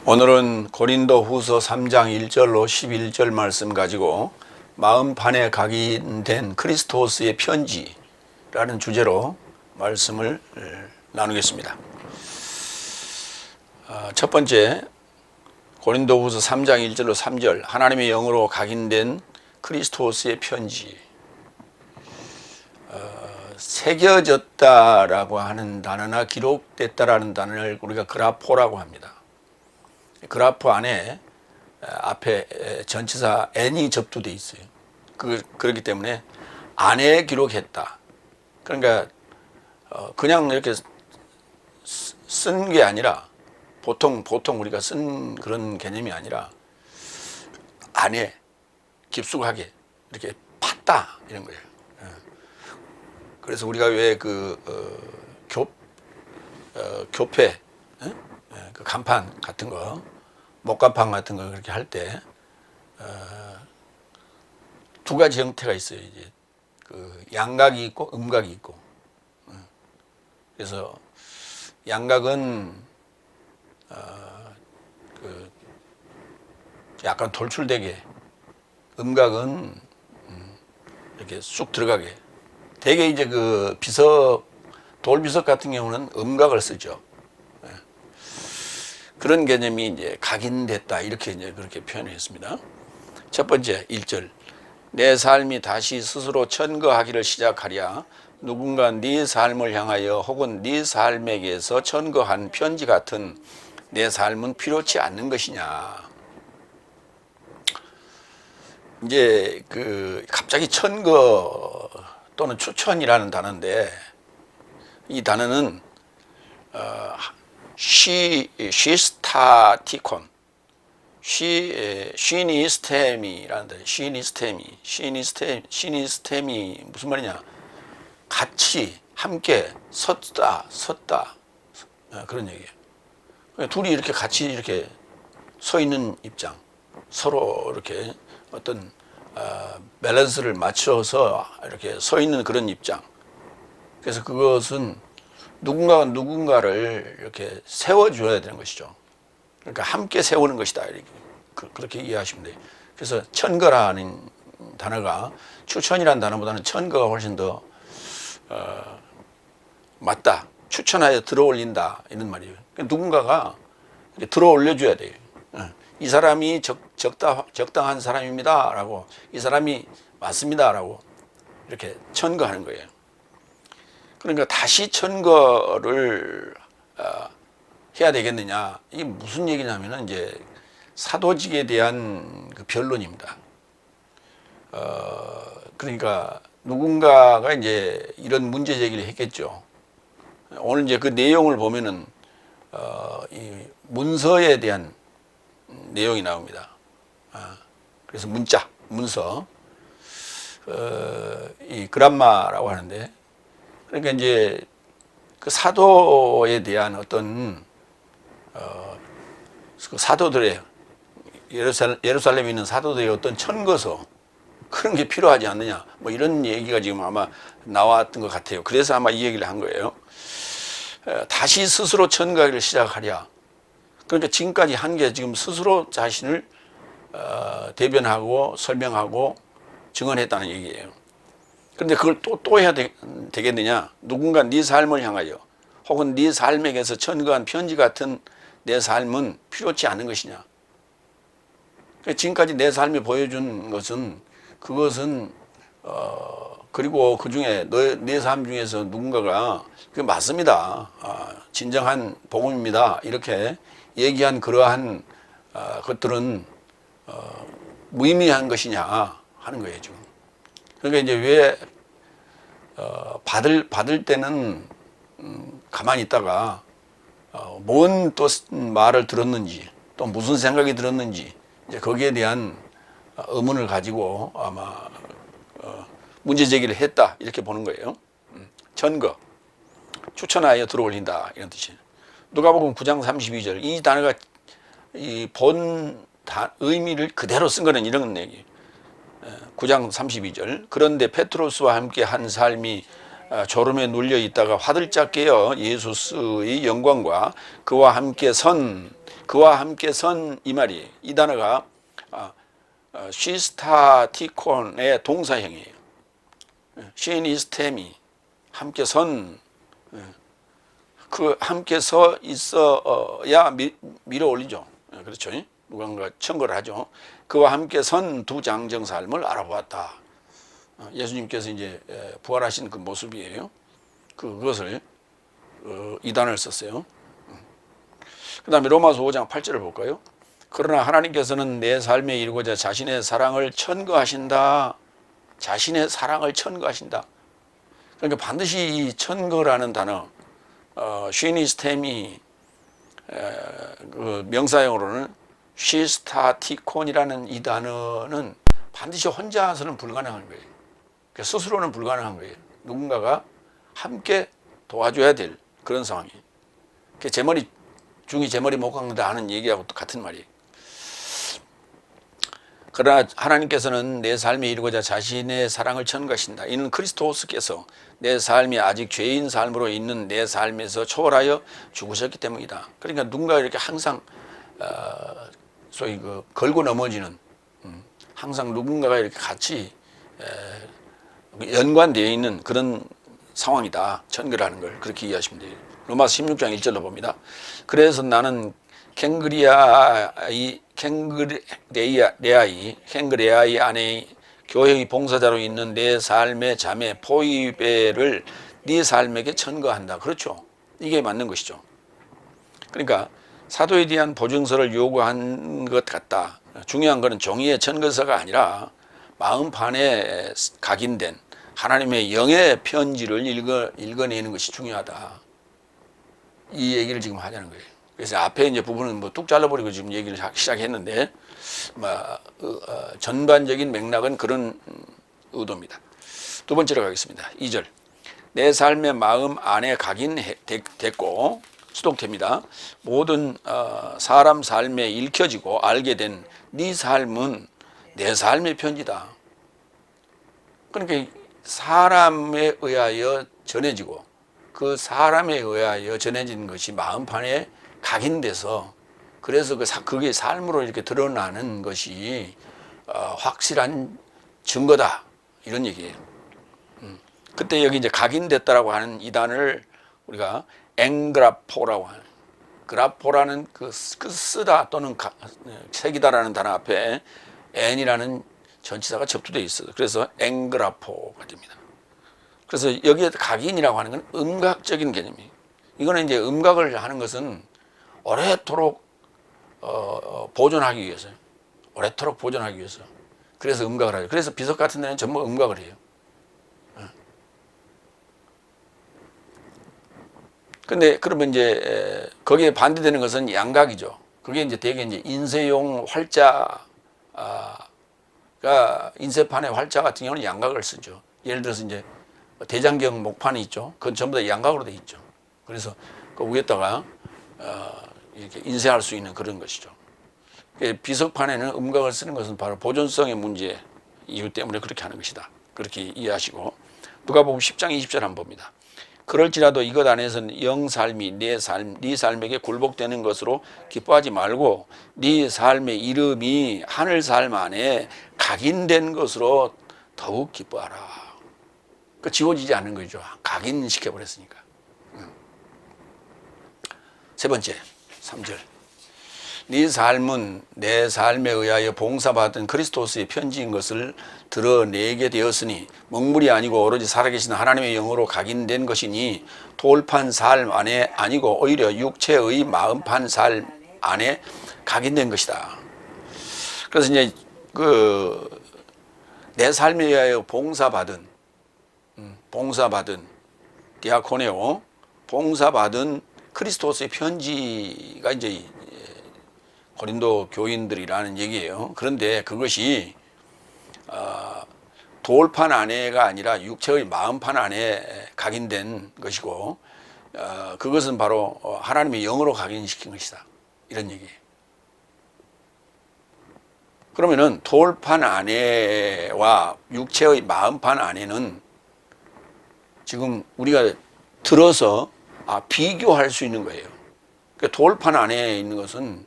오늘은 고린도후서 3장 1절로 11절 말씀 가지고 마음판에 각인된 크리스토스의 편지라는 주제로 말씀을 나누겠습니다. 첫 번째, 고린도후서 3장 1절로 3절, 하나님의 영으로 각인된 크리스토스의 편지. 새겨졌다라고 하는 단어나 기록됐다라는 단어를 우리가 그라포라고 합니다. 그라프 안에 앞에 전치사 n이 접두되어 있어요. 그렇기 때문에 안에 기록했다. 그러니까 그냥 이렇게 쓴 게 아니라 보통 우리가 쓴 그런 개념이 아니라 안에 깊숙하게 이렇게 팠다 이런 거예요. 그래서 우리가 왜 교패, 그 간판 같은 거, 목간판 같은 거 그렇게 할 때 두 가지 형태가 있어요. 이제 그 양각이 있고 음각이 있고. 그래서 양각은 그 약간 돌출되게, 음각은 이렇게 쑥 들어가게. 대개 이제 그 비석, 돌비석 같은 경우는 음각을 쓰죠. 그런 개념이 이제 각인됐다 이렇게 이제 그렇게 표현했습니다. 첫 번째 1절, 내 삶이 다시 스스로 천거하기를 시작하랴 누군가 네 삶을 향하여 혹은 네 삶에게서 천거한 편지 같은 내 삶은 필요치 않는 것이냐. 이제 그 갑자기 천거 또는 추천이라는 단어인데, 이 단어는 시스타티콘, 시니스테미라는 단어. 시니스테미 무슨 말이냐? 같이 함께 섰다 그런 얘기예요. 둘이 이렇게 같이 이렇게 서 있는 입장, 서로 이렇게 어떤 밸런스를 맞춰서 이렇게 서 있는 그런 입장. 그래서 그것은 누군가가 누군가를 이렇게 세워줘야 되는 것이죠. 그러니까 함께 세우는 것이다. 이렇게 그렇게 이해하시면 돼요. 그래서 천거라는 단어가 추천이라는 단어보다는 천거가 훨씬 더 맞다. 추천하여 들어올린다 이런 말이에요. 그러니까 누군가가 들어올려줘야 돼요. 이 사람이 적당한 사람입니다라고, 이 사람이 맞습니다라고 이렇게 천거하는 거예요. 그러니까 다시 천거를 해야 되겠느냐? 이게 무슨 얘기냐면은 이제 사도직에 대한 그 변론입니다. 그러니까 누군가가 이제 이런 문제 제기를 했겠죠. 오늘 이제 그 내용을 보면은 이 문서에 대한 내용이 나옵니다. 그래서 문서, 이 그람마라고 하는데, 그러니까 이제 그 사도에 대한 어떤 그 사도들의, 예루살렘에 있는 사도들의 어떤 천거서, 그런 게 필요하지 않느냐, 뭐 이런 얘기가 지금 아마 나왔던 것 같아요. 그래서 아마 이 얘기를 한 거예요. 다시 스스로 천거하기를 시작하랴. 그러니까 지금까지 한 게 지금 스스로 자신을 대변하고 설명하고 증언했다는 얘기예요. 그런데 그걸 또 해야 되겠느냐? 누군가 네 삶을 향하여 혹은 네 삶에게서 천거한 편지 같은 내 삶은 필요치 않은 것이냐? 지금까지 내 삶이 보여준 것은, 그것은 그리고 그 중에 내 삶 중에서 누군가가 그 맞습니다. 진정한 복음입니다. 이렇게 얘기한 그러한 것들은 무의미한 것이냐 하는 거예요, 지금. 그러니까 이제 왜 받을 때는 가만히 있다가 뭔 또 말을 들었는지, 또 무슨 생각이 들었는지, 이제 거기에 대한 의문을 가지고 아마 문제 제기를 했다 이렇게 보는 거예요. 천거, 추천하여 들어올린다 이런 뜻이에요. 누가복음 9장 32절, 이 단어가 이 본 의미를 그대로 쓴 거는 이런 얘기예요. 9장 32절, 그런데 페트로스와 함께 한 삶이 졸음에 눌려 있다가 화들짝 깨어 예수스의 영광과 그와 함께 선 이 말이, 이 단어가 시스타티콘의 동사형이에요. 시니스템이 함께 선, 그 함께 서 있어야 밀어 올리죠. 그렇죠. 누군가 청거를 하죠. 그와 함께 선 두 장정 삶을 알아보았다. 예수님께서 이제 부활하신 그 모습이에요. 그것을 이 단어를 썼어요. 그 다음에 로마서 5장 8절을 볼까요? 그러나 하나님께서는 내 삶에 이루고자 자신의 사랑을 천거하신다. 자신의 사랑을 천거하신다. 그러니까 반드시 이 천거라는 단어, 쉬니스템이 그 명사형으로는 시스타티콘이라는 이 단어는 반드시 혼자서는 불가능한 거예요. 그러니까 스스로는 불가능한 거예요. 누군가가 함께 도와줘야 될 그런 상황이에요. 제 머리 중이 제 머리 못 깎는다 하는 얘기하고 똑같은 말이에요. 그러나 하나님께서는 내 삶에 이루고자 자신의 사랑을 천거하신다. 이는 그리스도께서 내 삶이 아직 죄인 삶으로 있는 내 삶에서 초월하여 죽으셨기 때문이다. 그러니까 누군가 이렇게 항상 소위 그 걸고 넘어지는, 항상 누군가가 이렇게 같이 연관되어 있는 그런 상황이다. 천거라는 걸 그렇게 이해하시면 돼요. 로마서 16장 1절로 봅니다. 그래서 나는 캥그레아이 안에 교회의 봉사자로 있는 내 삶의 자매 포이베를 네 삶에게 천거한다. 그렇죠. 이게 맞는 것이죠. 그러니까 사도에 대한 보증서를 요구한 것 같다. 중요한 것은 종이의 천거서가 아니라 마음판에 각인된 하나님의 영의 편지를 읽어내는 것이 중요하다. 이 얘기를 지금 하자는 거예요. 그래서 앞에 이제 부분은 뭐 뚝 잘라버리고 지금 얘기를 시작했는데, 전반적인 맥락은 그런 의도입니다. 두 번째로 가겠습니다. 2절. 내 삶의 마음 안에 각인됐고, 수동태입니다. 모든 사람 삶에 읽혀지고 알게 된 네 삶은 내 삶의 편지다. 그러니까 사람에 의하여 전해지고 그 사람에 의하여 전해진 것이 마음판에 각인돼서, 그래서 그게 삶으로 이렇게 드러나는 것이 확실한 증거다, 이런 얘기예요. 그때 여기 이제 각인됐다라고 하는 이 단어를 우리가 앵그라포라고 하는, 그라포라는 그 쓰다 또는 새기다라는 단어 앞에 n이라는 전치사가 접두되어 있어요. 그래서 앵그라포가 됩니다. 그래서 여기에 각인이라고 하는 건 음각적인 개념이에요. 이거는 이제 음각을 하는 것은 오래도록 보존하기 위해서요. 오래도록 보존하기 위해서. 그래서 음각을 하죠. 그래서 비석 같은 데는 전부 음각을 해요. 근데 그러면 이제 거기에 반대되는 것은 양각이죠. 그게 이제 대개 이제 인쇄용 활자가, 인쇄판의 활자 같은 경우는 양각을 쓰죠. 예를 들어서 이제 대장경 목판이 있죠. 그건 전부 다 양각으로 되어 있죠. 그래서 그 위에다가 이렇게 인쇄할 수 있는 그런 것이죠. 비석판에는 음각을 쓰는 것은 바로 보존성의 문제 이유 때문에 그렇게 하는 것이다. 그렇게 이해하시고, 누가복음 10장 20절 한번 봅니다. 그럴지라도 이것 안에서는 영삶이 네 삶에게 굴복되는 것으로 기뻐하지 말고 네 삶의 이름이 하늘삶 안에 각인된 것으로 더욱 기뻐하라. 그 지워지지 않는 거죠. 각인시켜버렸으니까. 세 번째, 3절. 네 삶은 내 삶에 의하여 봉사받은 그리스도스의 편지인 것을 드러내게 되었으니 먹물이 아니고 오로지 살아계신 하나님의 영으로 각인된 것이니 돌판 삶 안에 아니고 오히려 육체의 마음판 삶 안에 각인된 것이다. 그래서 이제 내 삶에 의하여 봉사받은 디아코네오, 봉사받은 그리스도스의 편지가 이제 고린도 교인들이라는 얘기예요. 그런데 그것이 돌판 안에가 아니라 육체의 마음판 안에 각인된 것이고, 그것은 바로 하나님의 영으로 각인시킨 것이다, 이런 얘기예요. 그러면은 돌판 안에와 육체의 마음판 안에는 지금 우리가 들어서 비교할 수 있는 거예요. 그러니까 돌판 안에 있는 것은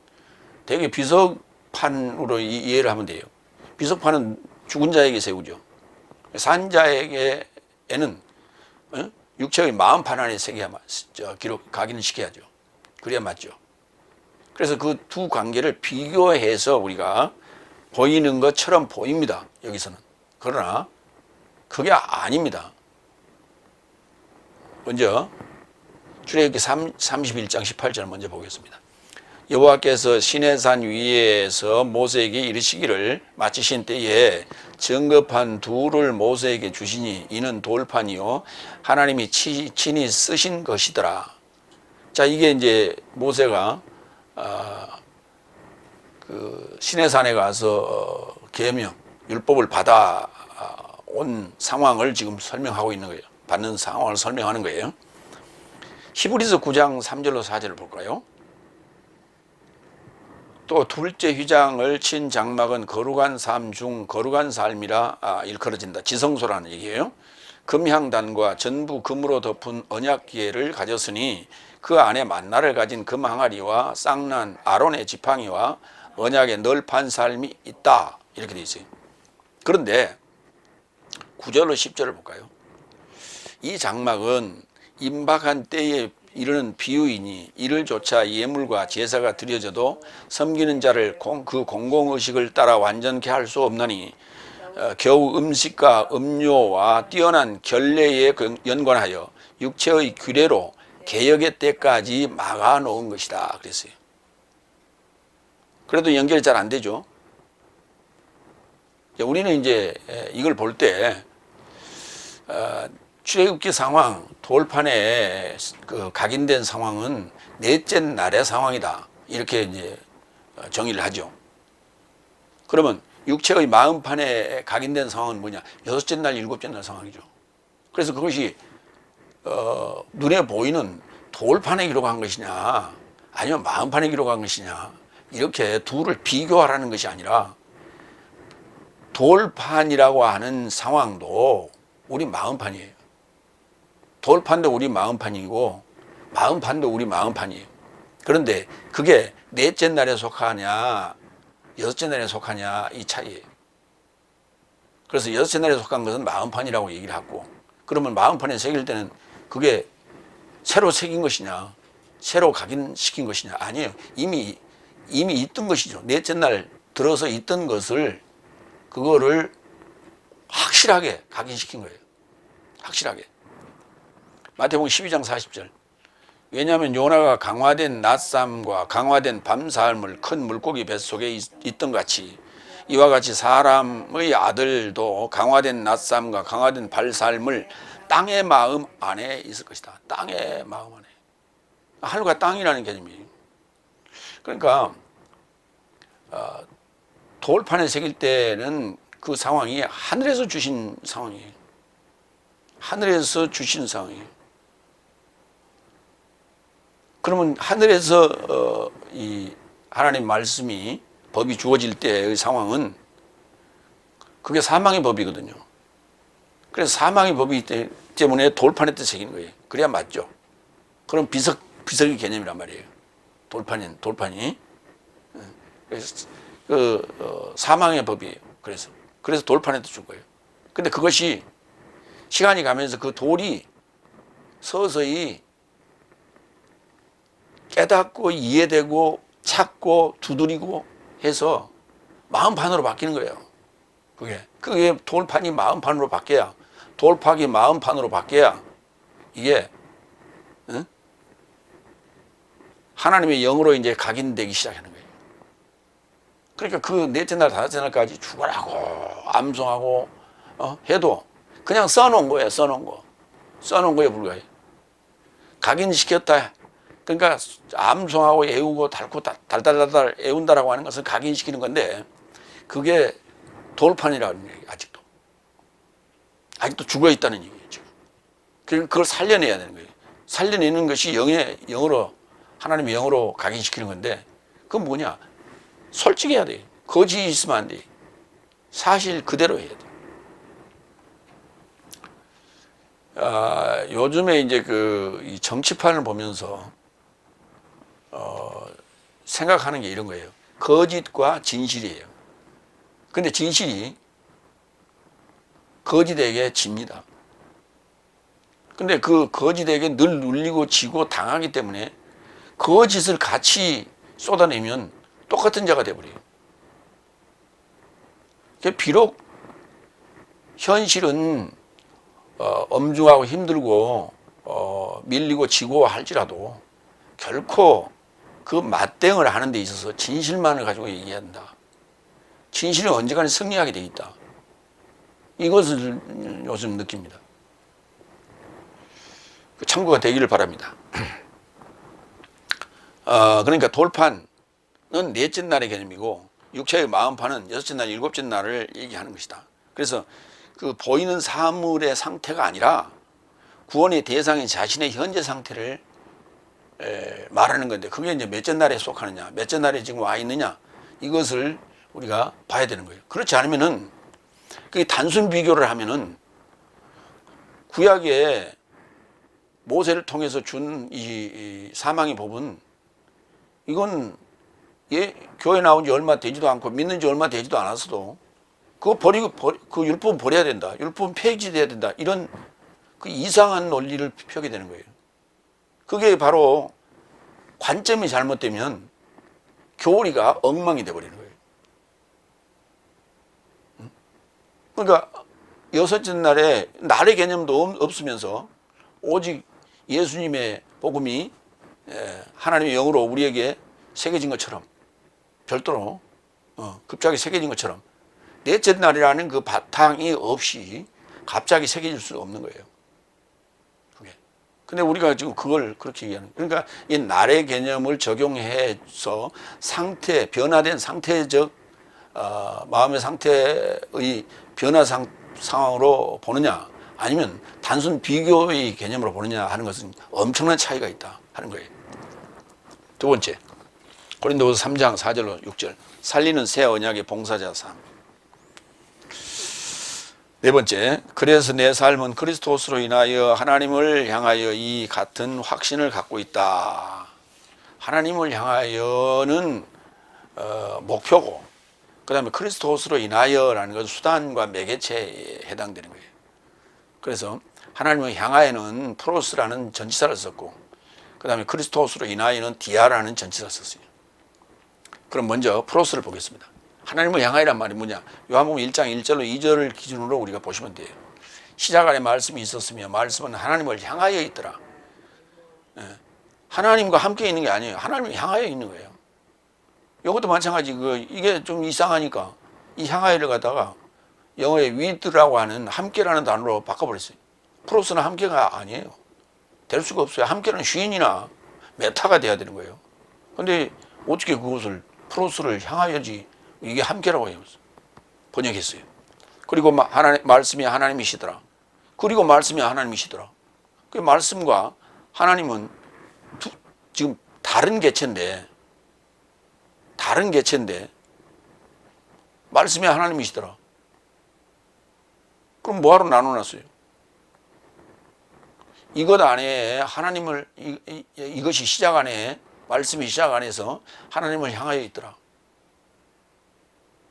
되게 비석판으로 이해를 하면 돼요. 비석판은 죽은 자에게 세우죠. 산 자에게는 육체의 마음판 안에 새겨야만 각인을 시켜야죠. 그래야 맞죠. 그래서 그 두 관계를 비교해서 우리가 보이는 것처럼 보입니다. 여기서는. 그러나 그게 아닙니다. 먼저 출애굽기 31장 18절 먼저 보겠습니다. 여호와께서 시내산 위에서 모세에게 이르시기를 마치신 때에 정금판 둘을 모세에게 주시니 이는 돌판이요 하나님이 친히 쓰신 것이더라. 자, 이게 이제 모세가 그 시내산에 가서 계명 율법을 받아 온 상황을 지금 설명하고 있는 거예요. 받는 상황을 설명하는 거예요. 히브리서 9장 3절로 4절을 볼까요? 또 둘째 휘장을 친 장막은 거룩한 삶 중 거룩한 삶이라 일컬어진다. 지성소라는 얘기예요. 금향단과 전부 금으로 덮은 언약기회를 가졌으니 그 안에 만나를 가진 금 항아리와 쌍난 아론의 지팡이와 언약의 널판 삶이 있다. 이렇게 되어 있어요. 그런데 9절로 10절을 볼까요? 이 장막은 임박한 때에 이르는 비유이니 이를 조차 예물과 제사가 드려져도 섬기는 자를 그 공공의식을 따라 완전케 할 수 없나니 겨우 음식과 음료와 뛰어난 결례에 연관하여 육체의 규례로 개혁의 때까지 막아 놓은 것이다 그랬어요. 그래도 연결이 잘 안 되죠. 우리는 이제 이걸 볼 때 출애굽기 상황, 돌판에 그 각인된 상황은 넷째 날의 상황이다. 이렇게 이제 정의를 하죠. 그러면 육체의 마음판에 각인된 상황은 뭐냐? 여섯째 날, 일곱째 날 상황이죠. 그래서 그것이 눈에 보이는 돌판에 기록한 것이냐, 아니면 마음판에 기록한 것이냐, 이렇게 둘을 비교하라는 것이 아니라 돌판이라고 하는 상황도 우리 마음판이에요. 돌판도 우리 마음판이고 마음판도 우리 마음판이에요. 그런데 그게 넷째 날에 속하냐 여섯째 날에 속하냐 이 차이예요. 그래서 여섯째 날에 속한 것은 마음판이라고 얘기를 하고, 그러면 마음판에 새길 때는 그게 새로 새긴 것이냐 새로 각인시킨 것이냐, 아니에요. 이미 있던 것이죠. 넷째 날 들어서 있던 것을 그거를 확실하게 각인시킨 거예요. 확실하게. 마태복음 12장 40절. 왜냐하면 요나가 강화된 낮잠과 강화된 밤사움을 큰 물고기 뱃속에 있던 같이 이와 같이 사람의 아들도 강화된 낮잠과 강화된 밤사움을 땅의 마음 안에 있을 것이다. 땅의 마음 안에. 하늘과 땅이라는 개념이에요. 그러니까 돌판에 새길 때는 그 상황이 하늘에서 주신 상황이에요. 하늘에서 주신 상황이에요. 그러면 하늘에서 이 하나님 말씀이 법이 주어질 때의 상황은 그게 사망의 법이거든요. 그래서 사망의 법이기 때문에 돌판에 때 새기는 거예요. 그래야 맞죠. 그럼 비석의 개념이란 말이에요. 돌판이. 그래서 사망의 법이에요. 그래서 돌판에 때 준 거예요. 근데 그것이 시간이 가면서 그 돌이 서서히 깨닫고 이해되고 찾고 두드리고 해서 마음판으로 바뀌는 거예요. 그게 돌판이 마음판으로 바뀌어야, 돌판이 마음판으로 바뀌어야 이게 하나님의 영으로 이제 각인되기 시작하는 거예요. 그러니까 그 넷째 날, 다섯째 날까지 죽어라고 암송하고 해도 그냥 써놓은 거예요. 써놓은 거에 불과해요. 각인시켰다. 그러니까 암송하고 애우고 달달달달 애운다라고 하는 것은 각인시키는 건데, 그게 돌판이라는 얘기예요. 아직도 죽어있다는 얘기예요. 지금 그걸 살려내야 되는 거예요. 살려내는 것이 영으로, 하나님의 영으로 각인시키는 건데, 그건 뭐냐? 솔직해야 돼요. 거짓이 있으면 안 돼요. 사실 그대로 해야 돼요. 요즘에 이제 이 정치판을 보면서 생각하는 게 이런 거예요. 거짓과 진실이에요. 근데 진실이 거짓에게 집니다. 근데 그 거짓에게 늘 눌리고 지고 당하기 때문에 거짓을 같이 쏟아내면 똑같은 자가 돼버려요. 비록 현실은 엄중하고 힘들고 밀리고 지고 할지라도 결코 그 맞대응을 하는 데 있어서 진실만을 가지고 얘기한다. 진실은 언젠가는 승리하게 돼 있다. 이것을 요즘 느낍니다. 참고가 되기를 바랍니다. 그러니까 돌판은 넷째 날의 개념이고 육체의 마음판은 여섯째 날, 일곱째 날을 얘기하는 것이다. 그래서 그 보이는 사물의 상태가 아니라 구원의 대상인 자신의 현재 상태를 말하는 건데 그게 이제 몇째 날에 속하느냐, 몇째 날에 지금 와 있느냐 이것을 우리가 봐야 되는 거예요. 그렇지 않으면은 그게 단순 비교를 하면은 구약에 모세를 통해서 준 이 사망의 법은 이건 교회 나온 지 얼마 되지도 않고 믿는 지 얼마 되지도 않았어도 그거 버리고 그 율법은 버려야 된다. 율법은 폐지돼야 된다. 이런 그 이상한 논리를 펴게 되는 거예요. 그게 바로 관점이 잘못되면 교리가 엉망이 돼버리는 거예요. 그러니까 여섯째 날의 개념도 없으면서 오직 예수님의 복음이 하나님의 영으로 우리에게 새겨진 것처럼 별도로 급작이 새겨진 것처럼 넷째 날이라는 그 바탕이 없이 갑자기 새겨질 수 없는 거예요. 그게. 근데 우리가 지금 그걸 그렇게 얘기하는 거예요. 그러니까 이 날의 개념을 적용해서 변화된 상태적 마음의 상태의 변화 상황으로 보느냐 아니면 단순 비교의 개념으로 보느냐 하는 것은 엄청난 차이가 있다 하는 거예요. 두 번째, 고린도후서 3장 4절로 6절 살리는 새 언약의 봉사자 삶. 네 번째, 그래서 내 삶은 그리스도스로 인하여 하나님을 향하여 이 같은 확신을 갖고 있다. 하나님을 향하여는 목표고 그 다음에 그리스도스로 인하여라는 것은 수단과 매개체에 해당되는 거예요. 그래서 하나님을 향하여는 프로스라는 전치사를 썼고 그 다음에 그리스도스로 인하여는 디아라는 전치사를 썼어요. 그럼 먼저 프로스를 보겠습니다. 하나님을 향하여란 말이 뭐냐? 요한복음 1장 1절로 2절을 기준으로 우리가 보시면 돼요. 시작 안에 말씀이 있었으며 말씀은 하나님을 향하여 있더라. 하나님과 함께 있는 게 아니에요. 하나님을 향하여 있는 거예요. 이것도 마찬가지. 이게 좀 이상하니까 이 향하여를 갖다가 영어의 with라고 하는 함께라는 단어로 바꿔버렸어요. 프로스는 함께가 아니에요. 될 수가 없어요. 함께는 쉰이나 메타가 돼야 되는 거예요. 근데 어떻게 그것을 프로스를 향하여지 이게 함께라고 해요. 번역했어요. 그리고 말씀이 하나님이시더라. 그리고 말씀이 하나님이시더라. 그 말씀과 하나님은 지금 다른 개체인데 말씀이 하나님이시더라. 그럼 뭐하러 나눠놨어요? 이것 안에 하나님을 이것이 시작 안에 말씀이 시작 안에서 하나님을 향하여 있더라.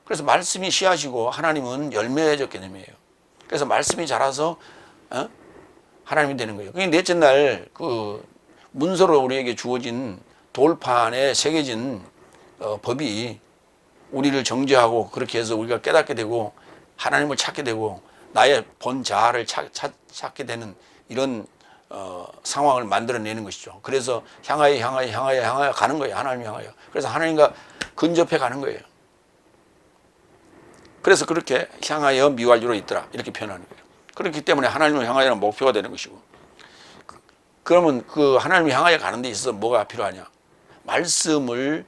그래서 말씀이 씨앗이고 하나님은 열매적 개념이에요. 그래서 말씀이 자라서 하나님이 되는 거예요. 그게 넷째 날 그 문서로 우리에게 주어진 돌판에 새겨진 법이 우리를 정죄하고 그렇게 해서 우리가 깨닫게 되고 하나님을 찾게 되고 나의 본 자아를 찾게 되는 이런 상황을 만들어내는 것이죠. 그래서 향하여 가는 거예요. 하나님 향하여. 그래서 하나님과 근접해 가는 거예요. 그래서 그렇게 향하여 미완료로 있더라 이렇게 표현하는 거예요. 그렇기 때문에 하나님을 향하여는 목표가 되는 것이고 그러면 그 하나님을 향하여 가는 데 있어서 뭐가 필요하냐? 말씀을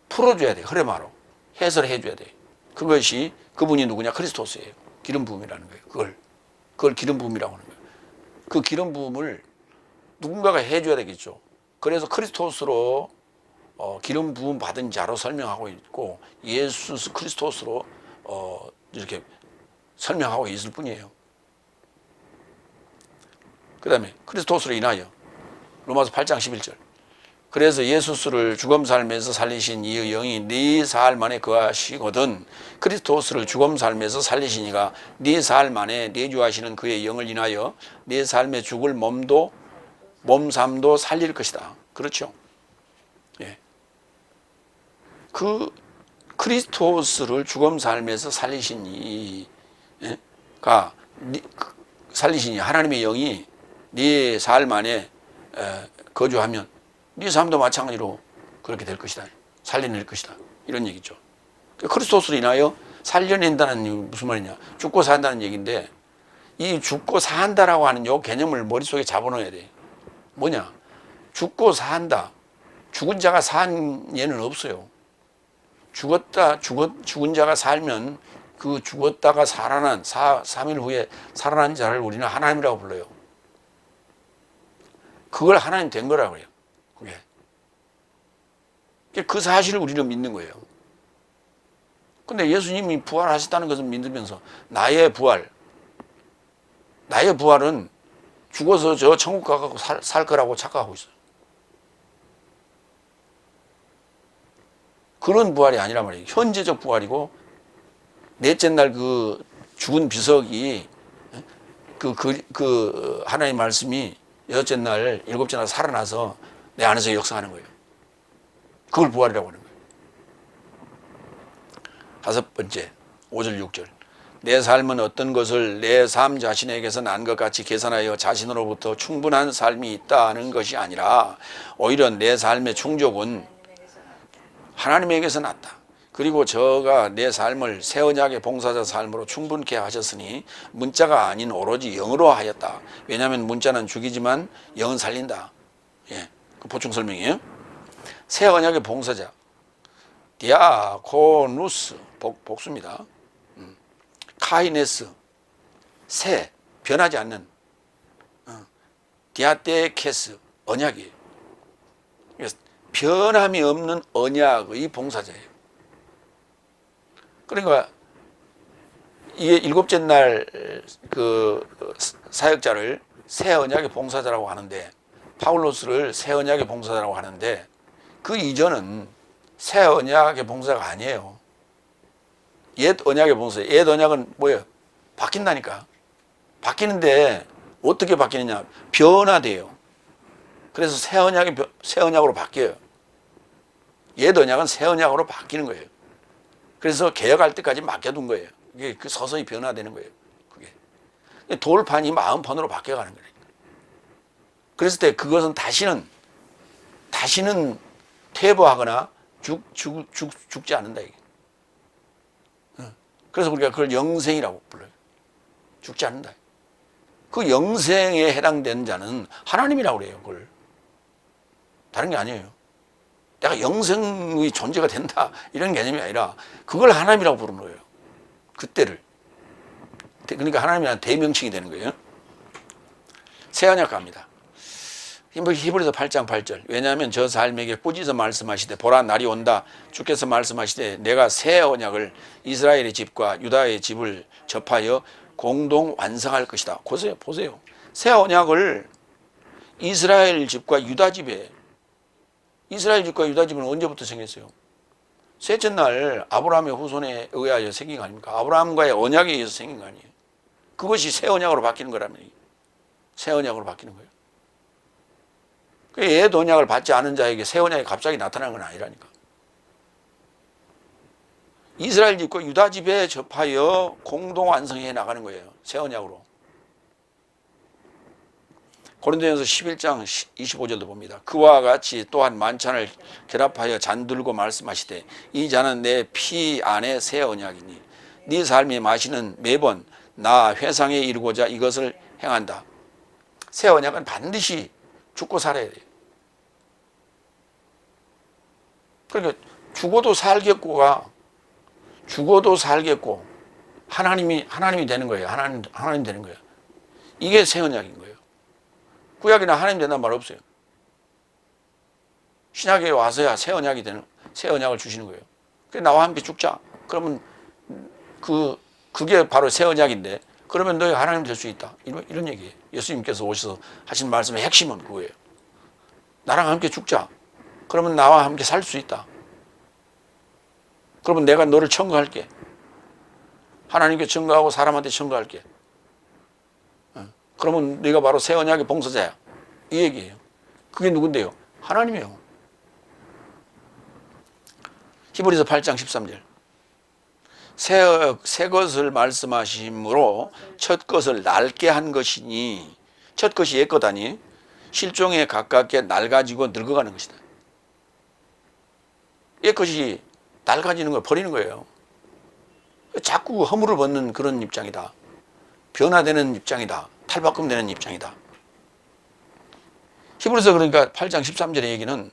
풀어줘야 돼요. 흐레마로 해설해 줘야 돼요. 그것이 그분이 누구냐? 그리스도스예요. 기름 부음이라는 거예요. 그걸 기름 부음이라고 하는 거예요. 그 기름 부음을 누군가가 해줘야 되겠죠. 그래서 그리스도스로 기름 부음 받은 자로 설명하고 있고 예수 그리스도스로 이렇게 설명하고 있을 뿐이에요. 그 다음에 그리스도스로 인하여 로마서 8장 11절. 그래서 예수스를 죽음 삶에서 살리신 이 영이 네 삶 안에 거하시거든 그리스도스를 죽음 삶에서 살리시니가 네 삶 안에 내주하시는 그의 영을 인하여 네 삶에 죽을 몸 삶도 살릴 것이다. 그렇죠? 예. 그 그리스도스를 죽음 삶에서 살리시니 가 살리시니 하나님의 영이 네 삶 안에 거주하면 네 삶도 마찬가지로 그렇게 될 것이다. 살려낼 것이다. 이런 얘기죠. 그리스도스로 인하여 살려낸다는 얘기 무슨 말이냐. 죽고 산다는 얘기인데 이 죽고 산다라고 하는 요 개념을 머릿속에 잡아놓아야 돼. 뭐냐. 죽고 산다. 죽은 자가 산 예는 없어요. 죽은 자가 살면 그 죽었다가 살아난 3일 후에 살아난 자를 우리는 하나님이라고 불러요. 그걸 하나님 된 거라고 해요. 그게. 그 사실을 우리는 믿는 거예요. 근데 예수님이 부활하셨다는 것을 믿으면서 나의 부활은 죽어서 저 천국 가고 살 거라고 착각하고 있어요. 그런 부활이 아니란 말이에요. 현재적 부활이고 넷째 날 그 죽은 비석이 하나님의 말씀이 여섯째 날 일곱째 날 살아나서 내 안에서 역사하는 거예요. 그걸 부활이라고 하는 거예요. 다섯 번째 5절 6절 내 삶은 어떤 것을 내 삶 자신에게서 난 것 같이 계산하여 자신으로부터 충분한 삶이 있다는 것이 아니라 오히려 내 삶의 충족은 하나님에게서 났다. 그리고 저가 내 삶을 새 언약의 봉사자 삶으로 충분케 하셨으니 문자가 아닌 오로지 영으로 하였다. 왜냐하면 문자는 죽이지만 영은 살린다. 예, 그 보충 설명이에요. 새 언약의 봉사자 디아코누스 복수입니다. 카이네스 새 변하지 않는 디아테케스 언약이에요. 변함이 없는 언약의 봉사자예요. 그러니까 이게 일곱째 날 그 사역자를 새 언약의 봉사자라고 하는데 파울로스를 새 언약의 봉사자라고 하는데 그 이전은 새 언약의 봉사가 아니에요. 옛 언약의 봉사. 옛 언약은 뭐예요? 바뀐다니까. 바뀌는데 어떻게 바뀌느냐? 변화돼요. 그래서 새 언약으로 바뀌어요. 옛 언약은 새 언약으로 바뀌는 거예요. 그래서 개혁할 때까지 맡겨둔 거예요. 이게 서서히 변화되는 거예요. 그게 돌판이 마음판으로 바뀌어가는 거예요. 그랬을 때 그것은 다시는 퇴보하거나 죽지 않는다 이게. 그래서 우리가 그걸 영생이라고 불러요. 죽지 않는다. 그 영생에 해당되는 자는 하나님이라고 그래요. 그걸 다른 게 아니에요. 내가 영생의 존재가 된다 이런 개념이 아니라 그걸 하나님이라고 부르는 거예요. 그때를. 그러니까 하나님이라는 대명칭이 되는 거예요. 새 언약 갑니다. 히브리서 8장 8절 왜냐하면 저 삶에게 꾸짖어 말씀하시되 보라 날이 온다 주께서 말씀하시되 내가 새 언약을 이스라엘의 집과 유다의 집을 접하여 공동 완성할 것이다. 보세요. 새 언약을 이스라엘 집과 유다 집에 이스라엘 집과 유다 집은 언제부터 생겼어요? 셋째 날 아브라함의 후손에 의하여 생긴 거 아닙니까? 아브라함과의 언약에 의해서 생긴 거 아니에요? 그것이 새 언약으로 바뀌는 거라면 새 언약으로 바뀌는 거예요. 옛 언약을 받지 않은 자에게 새 언약이 갑자기 나타나는 건 아니라니까. 이스라엘 집과 유다 집에 접하여 공동 완성해 나가는 거예요. 새 언약으로. 고린도전서 11장 25절도 봅니다. 그와 같이 또한 만찬을 결합하여 잔들고 말씀하시되 이 잔은 내 피 안에 새 언약이니 네 삶이 마시는 매번 나 회상에 이르고자 이것을 행한다. 새 언약은 반드시 죽고 살아야 돼요. 그러니까 죽어도 살겠고 하나님이 되는 거예요. 하나님 되는 거예요. 이게 새 언약인 거예요. 구약이나 하나님 된다는 말 없어요. 신약에 와서야 새 언약을 주시는 거예요. 그래 나와 함께 죽자. 그러면 그게 바로 새 언약인데 그러면 너희 하나님 될 수 있다. 이런 얘기예요. 예수님께서 오셔서 하신 말씀의 핵심은 그거예요. 나랑 함께 죽자. 그러면 나와 함께 살 수 있다. 그러면 내가 너를 청구할게. 하나님께 청구하고 사람한테 청구할게. 그러면 네가 바로 새 언약의 봉사자야. 이 얘기예요. 그게 누군데요? 하나님이에요. 히브리서 8장 13절. 새 것을 말씀하심으로 첫 것을 낡게 한 것이니, 첫 것이 옛 것아니 실종에 가깝게 낡아지고 늙어가는 것이다. 옛 것이 낡아지는 걸 버리는 거예요. 자꾸 허물을 벗는 그런 입장이다. 변화되는 입장이다. 탈바꿈되는 입장이다. 히브리서 그러니까 8장 13절의 얘기는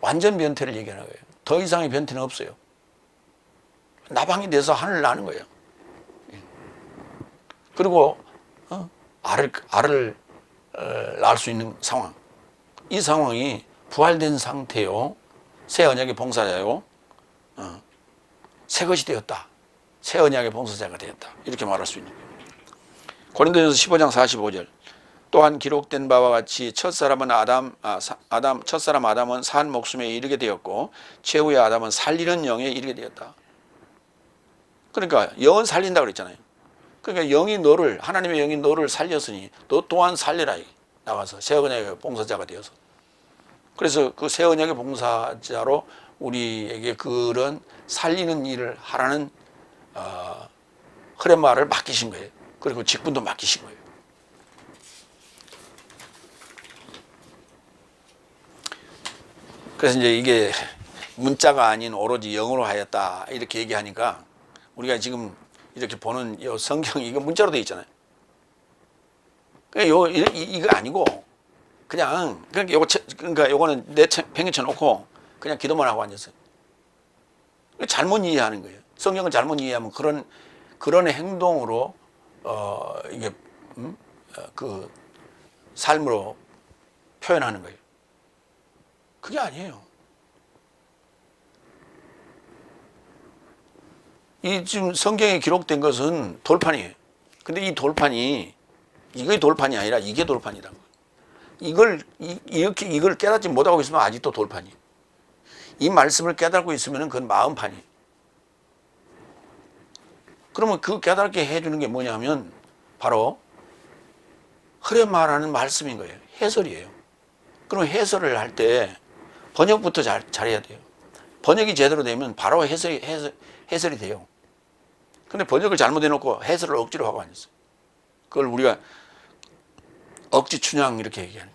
완전 변태를 얘기하는 거예요. 더 이상의 변태는 없어요. 나방이 돼서 하늘을 나는 거예요. 그리고 알을 낳을 수 있는 상황. 이 상황이 부활된 상태요. 새 언약의 봉사자요. 새 것이 되었다. 새 언약의 봉사자가 되었다. 이렇게 말할 수 있는 거예요. 고린도전서 15장 45절. 또한 기록된 바와 같이 첫사람 아담은 산 목숨에 이르게 되었고 최후의 아담은 살리는 영에 이르게 되었다. 그러니까 영은 살린다고 그랬잖아요. 그러니까 하나님의 영이 너를 살렸으니 너 또한 살려라. 나가서 새 언약의 봉사자가 되어서. 그래서 그 새 언약의 봉사자로 우리에게 그런 살리는 일을 하라는 흐레마를 맡기신 거예요. 그리고 직분도 맡기신 거예요. 그래서 이제 이게 문자가 아닌 오로지 영으로 하였다 이렇게 얘기하니까 우리가 지금 이렇게 보는 이 성경이 이거 문자로 되어 있잖아요. 그러니까 이거 아니고 그러니까 요거는 내 팽개쳐 놓고 그냥 기도만 하고 앉았어요. 잘못 이해하는 거예요. 성경을 잘못 이해하면 그런 행동으로 이게 그 삶으로 표현하는 거예요. 그게 아니에요. 이 지금 성경에 기록된 것은 돌판이에요. 근데 이 돌판이 이게 돌판이 아니라 이게 돌판이라는 거예요. 이걸 깨닫지 못하고 있으면 아직도 돌판이에요. 이 말씀을 깨닫고 있으면 그건 마음판이에요. 그러면 그 깨닫게 해주는 게 뭐냐면 바로 흐레마라는 말씀인 거예요. 해설이에요. 그럼 해설을 할 때 번역부터 잘해야 돼요. 번역이 제대로 되면 바로 해설이 돼요. 근데 번역을 잘못해놓고 해설을 억지로 하고 앉았어요. 그걸 우리가 억지 춘향 이렇게 얘기하는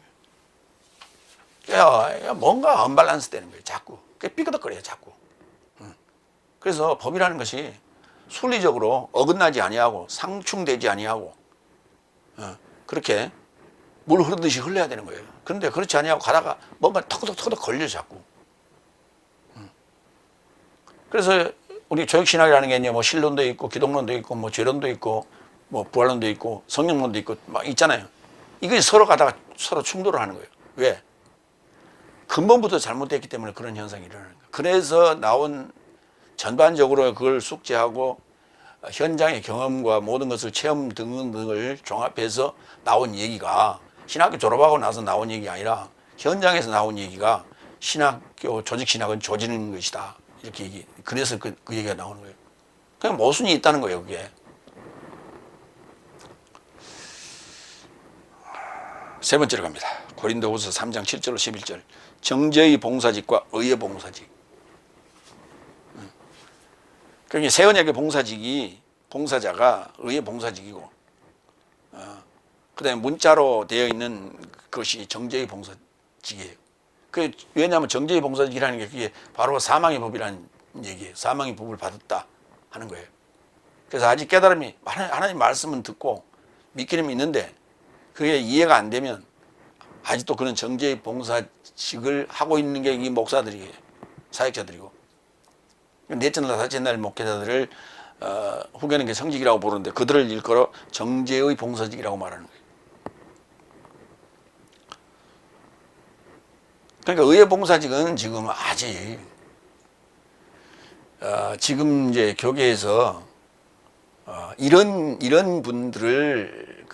거예요. 야, 뭔가 언밸런스 되는 거예요. 자꾸. 삐그덕거려요. 자꾸. 그래서 법이라는 것이 순리적으로 어긋나지 아니하고 상충되지 아니하고 그렇게 물 흐르듯이 흘러야 되는 거예요. 그런데 그렇지 아니하고 가다가 뭔가 턱덕턱덕 걸려 자꾸. 그래서 우리 조역신학이라는 게 이제 뭐 신론도 있고 기독론도 있고 뭐 죄론도 있고 뭐 부활론도 있고 성령론도 있고 막 있잖아요. 이게 서로 가다가 서로 충돌을 하는 거예요. 왜? 근본부터 잘못됐기 때문에 그런 현상이 일어나는 거예요. 그래서 나온 전반적으로 그걸 숙지하고 현장의 경험과 모든 것을 체험 등을 종합해서 나온 얘기가 신학교 졸업하고 나서 나온 얘기가 아니라 현장에서 나온 얘기가 신학교 조직신학은 조지는 것이다. 이렇게 그래서 그 얘기가 나오는 거예요. 그냥 모순이 있다는 거예요. 그게. 세 번째로 갑니다. 고린도후서 3장 7절로 11절. 정죄의 봉사직과 의의 봉사직. 그러니까 새 언약의 봉사자가 의의 봉사직이고, 그다음에 문자로 되어 있는 것이 정죄의 봉사직이에요. 왜냐하면 정죄의 봉사직이라는 게 그게 바로 사망의 법이라는 얘기예요. 사망의 법을 받았다 하는 거예요. 그래서 아직 깨달음이 하나님 말씀은 듣고 믿기는 믿는데 그게 이해가 안 되면 아직도 그런 정죄의 봉사직을 하고 있는 게 이 목사들이에요. 사역자들이고. 넷째 날, 다섯째 날 목회자들을 후계는 게 성직이라고 부르는데 그들을 일컬어 정죄의 봉사직이라고 말하는 거예요. 그러니까 의의 봉사직은 지금 아직 지금 이제 교계에서 이런 분들을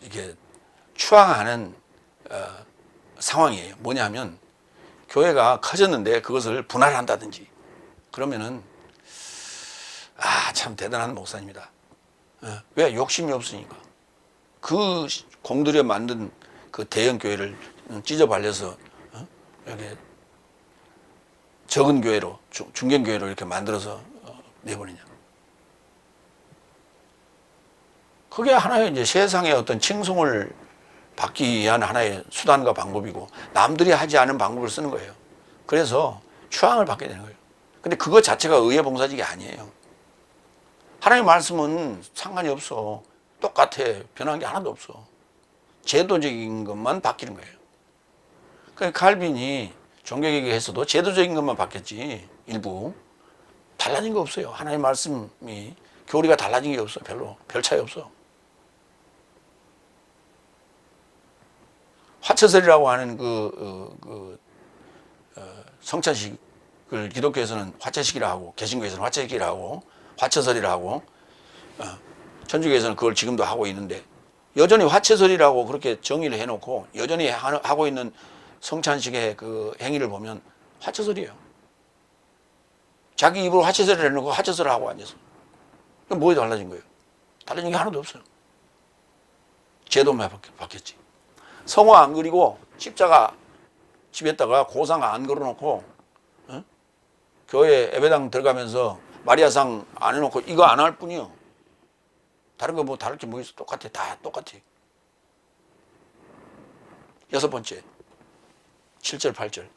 이게 추앙하는 상황이에요. 뭐냐면 교회가 커졌는데 그것을 분할한다든지 그러면은 참 대단한 목사입니다. 왜? 욕심이 없으니까. 그 공들여 만든 그 대형 교회를 찢어 발려서 이렇게 적은 교회로 중견 교회로 이렇게 만들어서 내버리냐. 그게 하나의 이제 세상의 어떤 칭송을 받기 위한 하나의 수단과 방법이고 남들이 하지 않은 방법을 쓰는 거예요. 그래서 추앙을 받게 되는 거예요. 근데 그것 자체가 의회 봉사직이 아니에요. 하나님의 말씀은 상관이 없어. 똑같아. 변한 게 하나도 없어. 제도적인 것만 바뀌는 거예요. 그러니까 칼빈이 종교개혁했어도 제도적인 것만 바뀌었지 일부 달라진 거 없어요. 하나님의 말씀이 교리가 달라진 게 없어. 별로 별 차이 없어. 화채설이라고 하는 성찬식을 기독교에서는 화채식이라 하고 개신교에서는 화채식이라 하고 화채설이라 하고 천주교에서는 그걸 지금도 하고 있는데 여전히 화채설이라고 그렇게 정의를 해놓고 여전히 하고 있는 성찬식의 그 행위를 보면 화채설이에요. 자기 입으로 화채설을 해놓고 화채설을 하고 앉아서. 그럼 뭐에 달라진 거예요? 달라진 게 하나도 없어요. 제도만 바뀌었지. 성화 안 그리고 십자가 집에다가 고상 안 걸어놓고 교회 예배당 들어가면서 마리아상 안 해놓고 이거 안 할 뿐이요. 다른 거 뭐 다를 게 뭐 있어? 똑같아. 다 똑같아. 6번째 7절 8절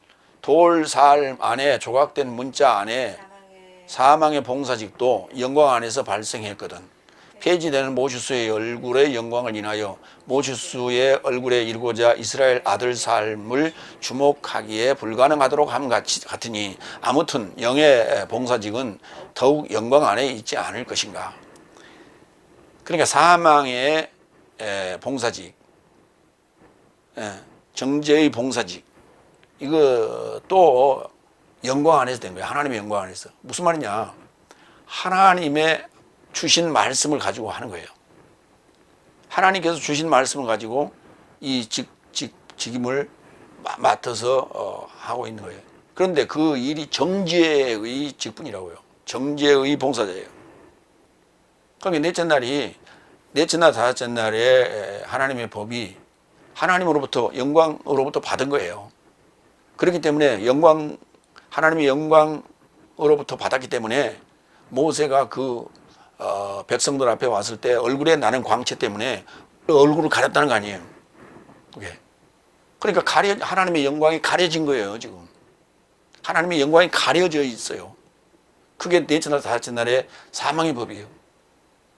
돌살 안에 조각된 문자 안에 사망의 봉사직도 영광 안에서 발생했거든. 폐지되는 모슈스의 얼굴의 영광을 인하여 모슈스의 얼굴에 이루고자 이스라엘 아들 삶을 주목하기에 불가능하도록 함 같으니 아무튼 영의 봉사직은 더욱 영광 안에 있지 않을 것인가. 그러니까 사망의 봉사직, 정죄의 봉사직, 이거 또 영광 안에서 된 거예요. 하나님의 영광 안에서. 무슨 말이냐? 하나님의 주신 말씀을 가지고 하는 거예요. 하나님께서 주신 말씀을 가지고 이 직임을 맡아서 하고 있는 거예요. 그런데 그 일이 정죄의 직분이라고요. 정죄의 봉사자예요. 그러니까 넷째 날, 다섯째 날에 하나님의 법이 하나님으로부터 영광으로부터 받은 거예요. 그렇기 때문에 하나님의 영광으로부터 받았기 때문에 모세가 백성들 앞에 왔을 때 얼굴에 나는 광채 때문에 얼굴을 가렸다는 거 아니에요. 그게. 그러니까 하나님의 영광이 가려진 거예요, 지금. 하나님의 영광이 가려져 있어요. 그게 넷째 날, 다섯째 날에 사망의 법이에요.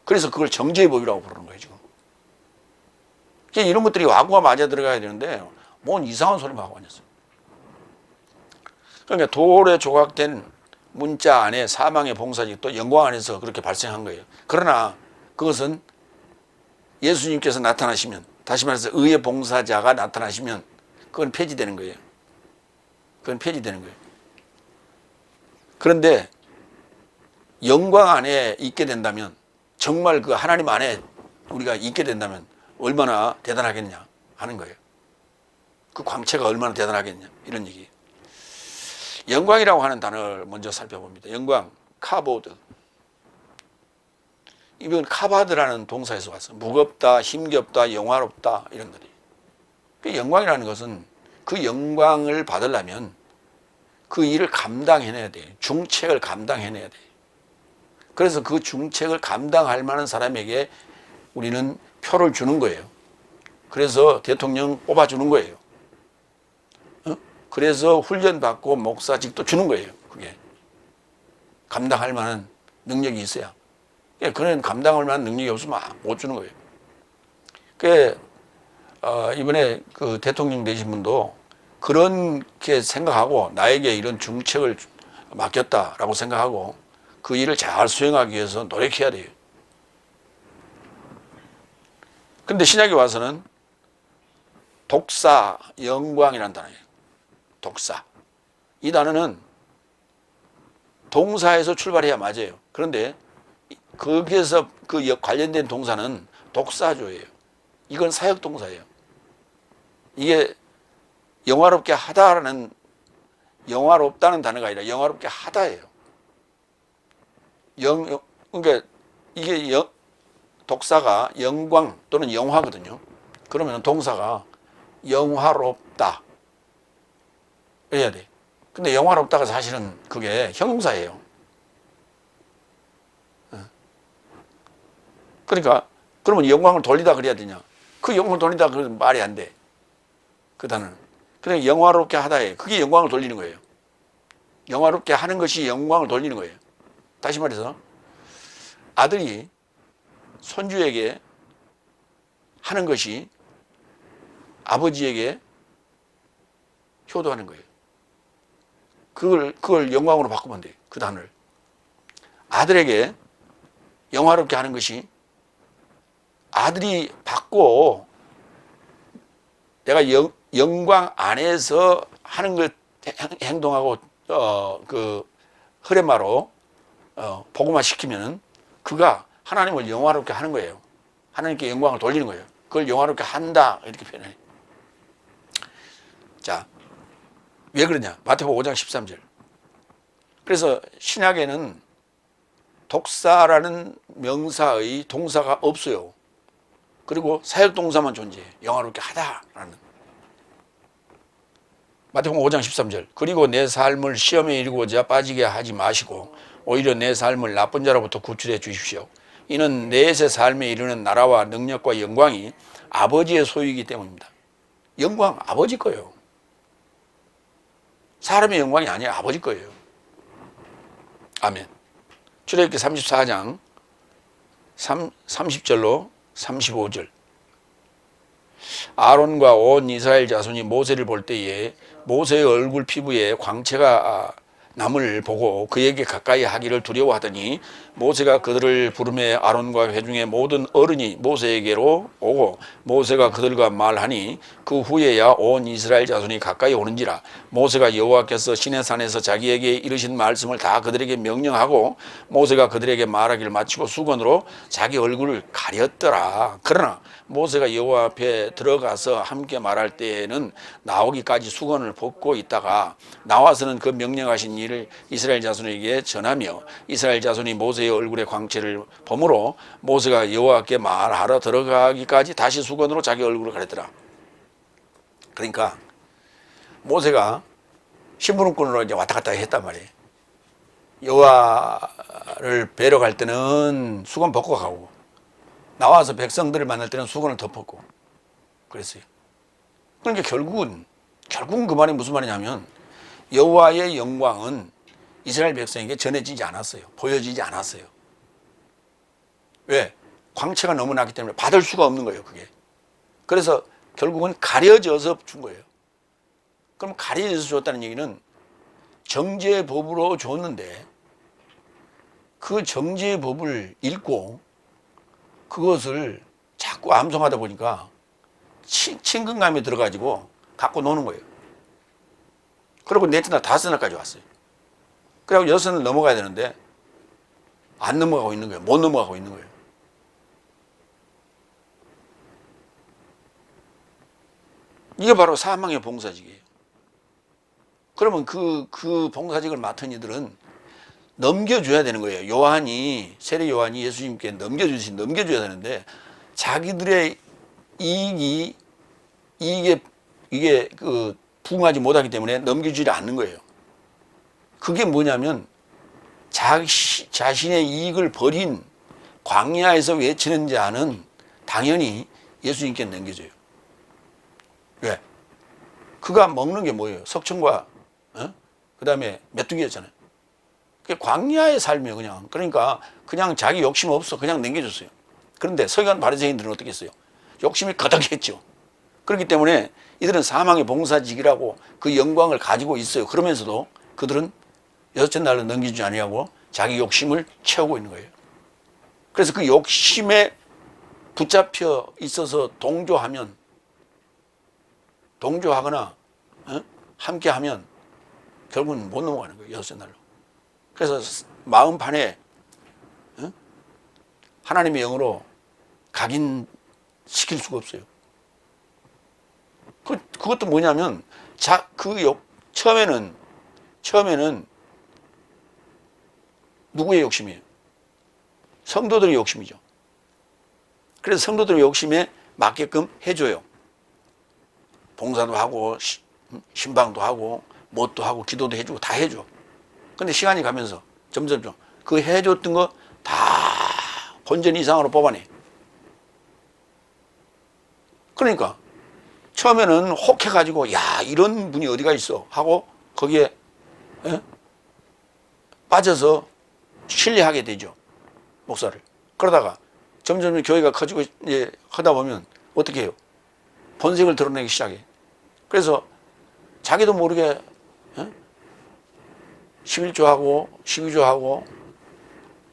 그래서 그걸 정죄의 법이라고 부르는 거예요, 지금. 이런 것들이 와구가 맞아 들어가야 되는데, 뭔 이상한 소리만 하고 앉았어요. 그러니까 돌에 조각된 문자 안에 사망의 봉사직도 영광 안에서 그렇게 발생한 거예요. 그러나 그것은 예수님께서 나타나시면, 다시 말해서 의의 봉사자가 나타나시면 그건 폐지되는 거예요. 그건 폐지되는 거예요. 그런데 영광 안에 있게 된다면, 정말 그 하나님 안에 우리가 있게 된다면 얼마나 대단하겠냐 하는 거예요. 그 광채가 얼마나 대단하겠냐 이런 얘기예요. 영광이라고 하는 단어를 먼저 살펴봅니다. 영광, 카보드. 이건 카바드라는 동사에서 왔어요. 무겁다, 힘겹다, 영화롭다 이런 거예요. 그 영광이라는 것은 그 영광을 받으려면 그 일을 감당해내야 돼요. 중책을 감당해내야 돼요. 그래서 그 중책을 감당할 만한 사람에게 우리는 표를 주는 거예요. 그래서 대통령 뽑아주는 거예요. 그래서 훈련받고 목사직도 주는 거예요. 그게 감당할 만한 능력이 있어야. 그는 감당할 만한 능력이 없으면 못 주는 거예요. 이번에 그 대통령 되신 분도 그렇게 생각하고 나에게 이런 중책을 맡겼다라고 생각하고 그 일을 잘 수행하기 위해서 노력해야 돼요. 근데 신약에 와서는 독사, 영광이라는 단어예요. 독사. 이 단어는 동사에서 출발해야 맞아요. 그런데 거기에서 그 관련된 동사는 독사조예요. 이건 사역 동사예요. 이게 영화롭게 하다라는, 영화롭다는 단어가 아니라 영화롭게 하다예요. 그러니까 이게 독사가 영광 또는 영화거든요. 그러면 동사가 영화롭다 이래야 돼. 근데 영화롭다가 사실은 그게 형용사예요. 그러니까 그러면 영광을 돌리다 그래야 되냐? 그 영광을 돌리다 그러면 말이 안 돼. 그 단어는. 그러니까 영화롭게 하다에 그게 영광을 돌리는 거예요. 영화롭게 하는 것이 영광을 돌리는 거예요. 다시 말해서 아들이 손주에게 하는 것이 아버지에게 효도하는 거예요. 그걸 영광으로 바꾸면 돼요. 그 단어를. 아들에게 영화롭게 하는 것이 아들이 받고 내가 영광 안에서 하는 걸 행동하고 그 흐레마로 복음화 시키면은 그가 하나님을 영화롭게 하는 거예요. 하나님께 영광을 돌리는 거예요. 그걸 영화롭게 한다 이렇게 표현해요. 자, 왜 그러냐? 마태복음 5장 13절. 그래서 신약에는 독사라는 명사의 동사가 없어요. 그리고 사역동사만 존재해요. 영화롭게 하다라는. 마태복음 5장 13절. 그리고 내 삶을 시험에 이르고자 빠지게 하지 마시고 오히려 내 삶을 나쁜 자로부터 구출해 주십시오. 이는 넷의 삶에 이르는 나라와 능력과 영광이 아버지의 소유이기 때문입니다. 영광 아버지 거예요. 사람의 영광이 아니라 아버지 거예요. 아멘. 출애굽기 34장 30절로 35절. 아론과 온 이스라엘 자손이 모세를 볼 때에 모세의 얼굴 피부에 광채가 남을 보고 그에게 가까이 하기를 두려워하더니 모세가 그들을 부르매 아론과 회중의 모든 어른이 모세에게로 오고 모세가 그들과 말하니 그 후에야 온 이스라엘 자손이 가까이 오는지라. 모세가 여호와께서 시내산에서 자기에게 이르신 말씀을 다 그들에게 명령하고 모세가 그들에게 말하기를 마치고 수건으로 자기 얼굴을 가렸더라. 그러나 모세가 여호와 앞에 들어가서 함께 말할 때에는 나오기까지 수건을 벗고 있다가 나와서는 그 명령하신 일을 이스라엘 자손에게 전하며 이스라엘 자손이 모세의 얼굴의 광채를 보므로 모세가 여호와께 말하러 들어가기까지 다시 수건으로 자기 얼굴을 가렸더라. 그러니까 모세가 심부름꾼으로 이제 왔다 갔다 했단 말이에요. 여호와를 뵈러 갈 때는 수건 벗고 가고 나와서 백성들을 만날 때는 수건을 덮었고 그랬어요. 그러니까 결국은 그 말이 무슨 말이냐면 여호와의 영광은 이스라엘 백성에게 전해지지 않았어요. 보여지지 않았어요. 왜? 광채가 너무 났기 때문에 받을 수가 없는 거예요. 그게. 그래서 결국은 가려져서 준 거예요. 그럼 가려져서 줬다는 얘기는 정죄의 법으로 줬는데 그 정죄의 법을 읽고 그것을 자꾸 암송하다 보니까 친근감이 들어가지고 갖고 노는 거예요. 그리고 넷째 날, 다섯째 날까지 왔어요. 그래고 여섯 날 넘어가야 되는데 안 넘어가고 있는 거예요. 못 넘어가고 있는 거예요. 이게 바로 사망의 봉사직이에요. 그러면 그 봉사직을 맡은 이들은 넘겨줘야 되는 거예요. 세례 요한이 예수님께 넘겨줘야 되는데 자기들의 이게 부응하지 못하기 때문에 넘겨주지 않는 거예요. 그게 뭐냐면 자신의 이익을 버린 광야에서 외치는 자는 당연히 예수님께 넘겨줘요. 왜? 그가 먹는 게 뭐예요? 석청과 그 다음에 메뚜기였잖아요. 그게 광야의 삶이에요. 그러니까 그냥 자기 욕심 없어 그냥 넘겨줬어요. 그런데 서기관 바리새인들은 어떻게 했어요? 욕심이 가득했죠. 그렇기 때문에 이들은 사망의 봉사직이라고 그 영광을 가지고 있어요. 그러면서도 그들은 여섯째 날로 넘기지 아니하고 자기 욕심을 채우고 있는 거예요. 그래서 그 욕심에 붙잡혀 있어서 동조하거나 함께하면 결국은 못 넘어가는 거예요. 여섯째 날로. 그래서 마음판에 하나님의 영으로 각인시킬 수가 없어요. 그것도 뭐냐면 처음에는 누구의 욕심이에요? 성도들의 욕심이죠. 그래서 성도들의 욕심에 맞게끔 해줘요. 봉사도 하고 신방도 하고 뭣도 하고 기도도 해주고 다 해줘. 근데 시간이 가면서 점점 그 해줬던 거 다 본전 이상으로 뽑아내. 그러니까 처음에는 혹해가지고 야 이런 분이 어디가 있어 하고 거기에 빠져서 신뢰하게 되죠. 목사를. 그러다가 점점 교회가 커지고 이제 하다 보면 어떻게 해요? 본색을 드러내기 시작해. 그래서 자기도 모르게 11조하고 12조하고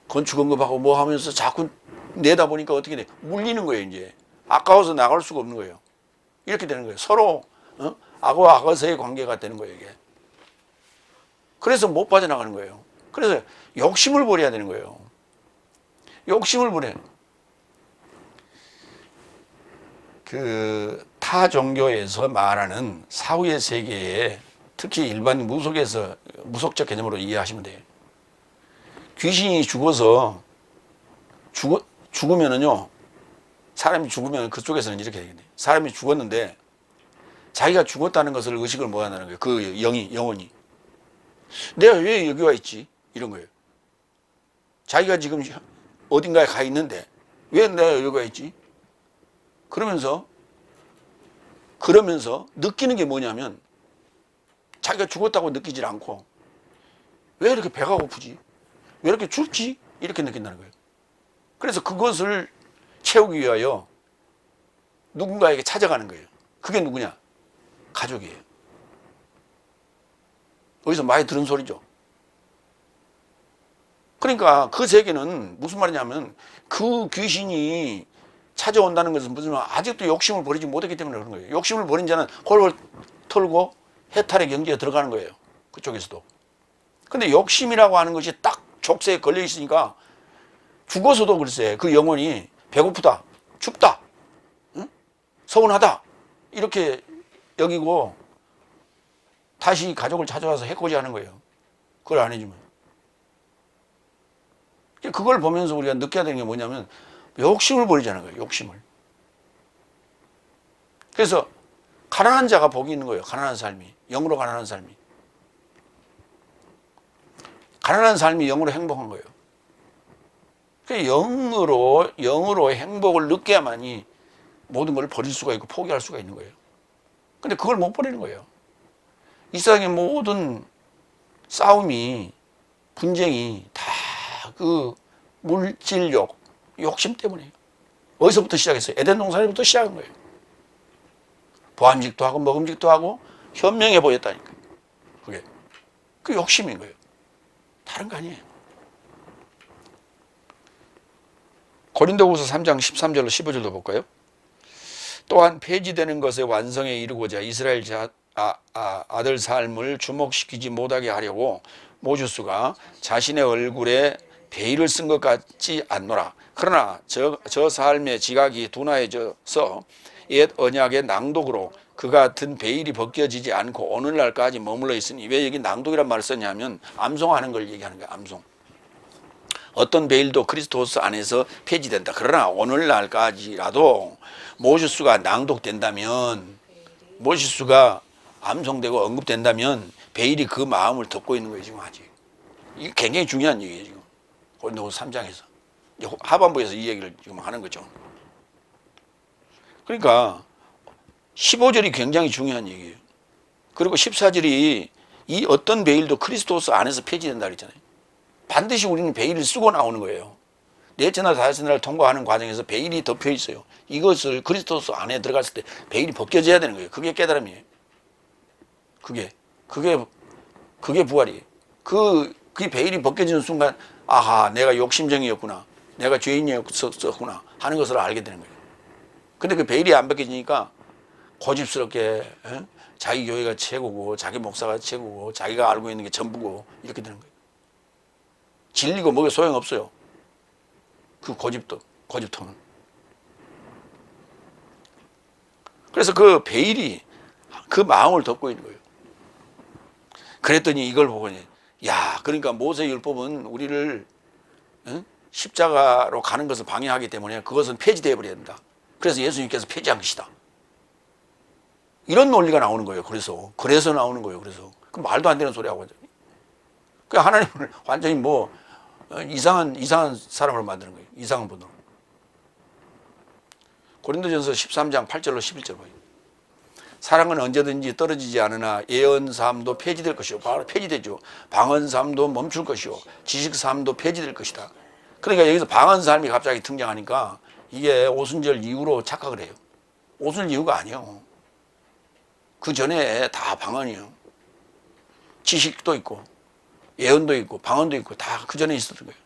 건축언급하고 뭐 하면서 자꾸 내다 보니까 어떻게 돼? 물리는 거예요. 이제 아까워서 나갈 수가 없는 거예요. 이렇게 되는 거예요. 서로 악어와 악어서의 관계가 되는 거예요. 이게. 그래서 못 빠져나가는 거예요. 그래서 욕심을 버려야 되는 거예요. 욕심을 버려. 그 타 종교에서 말하는 사후의 세계에 특히 일반 무속적 개념으로 이해하시면 돼요. 귀신이 죽으면은요, 사람이 죽으면 그쪽에서는 이렇게 되겠네. 사람이 죽었는데 자기가 죽었다는 것을 의식을 못 한다는 거예요. 그 영혼이. 내가 왜 여기 와 있지? 이런 거예요. 자기가 지금 어딘가에 가 있는데 왜 내가 여기 와 있지? 그러면서 느끼는 게 뭐냐면 자기가 죽었다고 느끼질 않고 왜 이렇게 배가 고프지? 왜 이렇게 춥지? 이렇게 느낀다는 거예요. 그래서 그것을 채우기 위하여 누군가에게 찾아가는 거예요. 그게 누구냐? 가족이에요. 어디서 많이 들은 소리죠. 그러니까 그 세계는 무슨 말이냐면 그 귀신이 찾아온다는 것은 무슨 말, 아직도 욕심을 버리지 못했기 때문에 그런 거예요. 욕심을 버린 자는 홀홀 털고 해탈의 경지에 들어가는 거예요. 그쪽에서도. 근데 욕심이라고 하는 것이 딱 족쇄에 걸려 있으니까 죽어서도 글쎄 그 영혼이 배고프다, 춥다, 응? 서운하다 이렇게 여기고 다시 가족을 찾아와서 해코지 하는 거예요. 그걸 안 해주면. 그걸 보면서 우리가 느껴야 되는 게 뭐냐면 욕심을 버리자는 거예요. 욕심을. 그래서 가난한 자가 복이 있는 거예요. 가난한 삶이. 영으로 가난한 삶이. 가난한 삶이 영으로 행복한 거예요. 영으로 행복을 느껴야만이 모든 걸 버릴 수가 있고 포기할 수가 있는 거예요. 근데 그걸 못 버리는 거예요. 이 세상의 모든 싸움이, 분쟁이 다 그 물질욕, 욕심 때문에요. 어디서부터 시작했어요? 에덴 동산에부터 시작한 거예요. 보암직도 하고 먹음직도 하고 현명해 보였다니까요. 그게 그 욕심인 거예요. 다른 거 아니에요. 고린도후서 3장 13절로 15절도 볼까요? 또한 폐지되는 것의 완성에 이르고자 이스라엘 아들 삶을 주목시키지 못하게 하려고 모주수가 자신의 얼굴에 베일을 쓴 것 같지 않노라. 그러나 저 삶의 지각이 둔화해져서 옛 언약의 낭독으로 그가 든 베일이 벗겨지지 않고 오늘날까지 머물러 있으니, 왜 여기 낭독이란 말을 썼냐면 암송하는 걸 얘기하는 거야. 암송. 어떤 베일도 그리스도스 안에서 폐지된다. 그러나 오늘날까지라도 모주수가 낭독된다면, 모주수가 암송되고 언급된다면 베일이 그 마음을 덮고 있는 거예요. 지금 아직. 이게 굉장히 중요한 얘기예요. 지금 고린도후서 3장에서 하반부에서 이 얘기를 지금 하는 거죠. 그러니까 15절이 굉장히 중요한 얘기예요. 그리고 14절이 이 어떤 베일도 그리스도스 안에서 폐지된다 그랬잖아요. 반드시 우리는 베일을 쓰고 나오는 거예요. 넷째 날 다섯째 날 통과하는 과정에서 베일이 덮여 있어요. 이것을 그리스도스 안에 들어갔을 때 베일이 벗겨져야 되는 거예요. 그게 깨달음이에요. 그게 부활이에요. 그 베일이 벗겨지는 순간, 아하, 내가 욕심쟁이였구나, 내가 죄인이었구나 하는 것을 알게 되는 거예요. 근데 그 베일이 안 벗겨지니까 고집스럽게 자기 교회가 최고고 자기 목사가 최고고 자기가 알고 있는 게 전부고 이렇게 되는 거예요. 진리고 뭐가 소용없어요. 그 고집통은. 그래서 그 베일이 그 마음을 덮고 있는 거예요. 그랬더니 이걸 보고는, 야, 그러니까 모세율법은 우리를 십자가로 가는 것을 방해하기 때문에 그것은 폐지되어 버려야 된다. 그래서 예수님께서 폐지한 것이다. 이런 논리가 나오는 거예요. 그래서 나오는 거예요. 그래서 그 말도 안 되는 소리하고, 그 하나님을 완전히 뭐 이상한 사람을 만드는 거예요. 이상한 분으로. 고린도전서 13장 8절로 11절 보여요. 사랑은 언제든지 떨어지지 않으나 예언사함도 폐지될 것이요. 바로 폐지되죠. 방언사함도 멈출 것이요. 지식사함도 폐지될 것이다. 그러니까 여기서 방언사함이 갑자기 등장하니까 이게 오순절 이후로 착각을 해요. 오순절 이후가 아니에요. 그 전에 다 방언이에요. 지식도 있고 예언도 있고 방언도 있고 다 그 전에 있었던 거예요.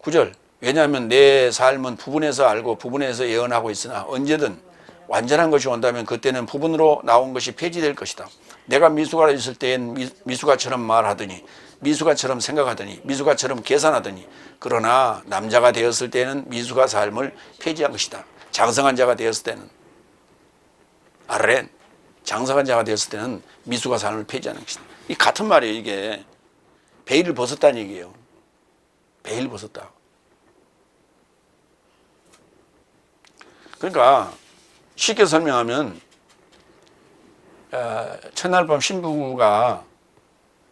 9절. 왜냐하면 내 삶은 부분에서 알고 부분에서 예언하고 있으나 언제든 완전한 것이 온다면 그때는 부분으로 나온 것이 폐지될 것이다. 내가 미숙아로 있을 때엔 미숙아처럼 말하더니 미숙아처럼 생각하더니 미숙아처럼 계산하더니 그러나 남자가 되었을 때는 미숙아 삶을 폐지한 것이다. 장성한 자가 되었을 때는 아르렌 장성한 자가 되었을 때는 미숙아 삶을 폐지하는 것이다. 이 같은 말이에요. 이게 베일을 벗었다는 얘기예요. 베일 벗었다. 그러니까 쉽게 설명하면 첫날 밤 신부가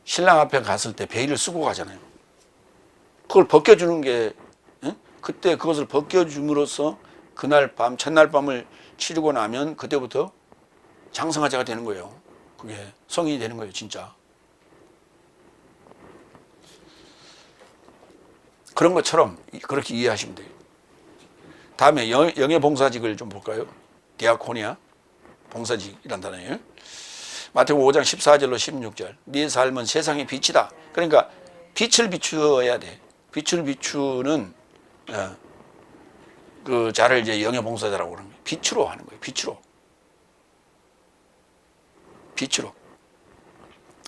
신랑 앞에 갔을 때 베일을 쓰고 가잖아요. 그걸 벗겨주는 게 그때 그것을 벗겨줌으로써 그날 밤 첫날 밤을 치르고 나면 그때부터 장성화자가 되는 거예요. 그게 성인이 되는 거예요. 진짜. 그런 것처럼 그렇게 이해하시면 돼요. 다음에 영의 봉사직을 좀 볼까요? 디아코니아 봉사직이란 단어예요. 마태복음 5장 14절로 16절. 네 삶은 세상의 빛이다. 그러니까 빛을 비추어야 돼. 빛을 비추는 그 자를 이제 영의 봉사자라고 그러는 거예요. 빛으로 하는 거예요. 빛으로.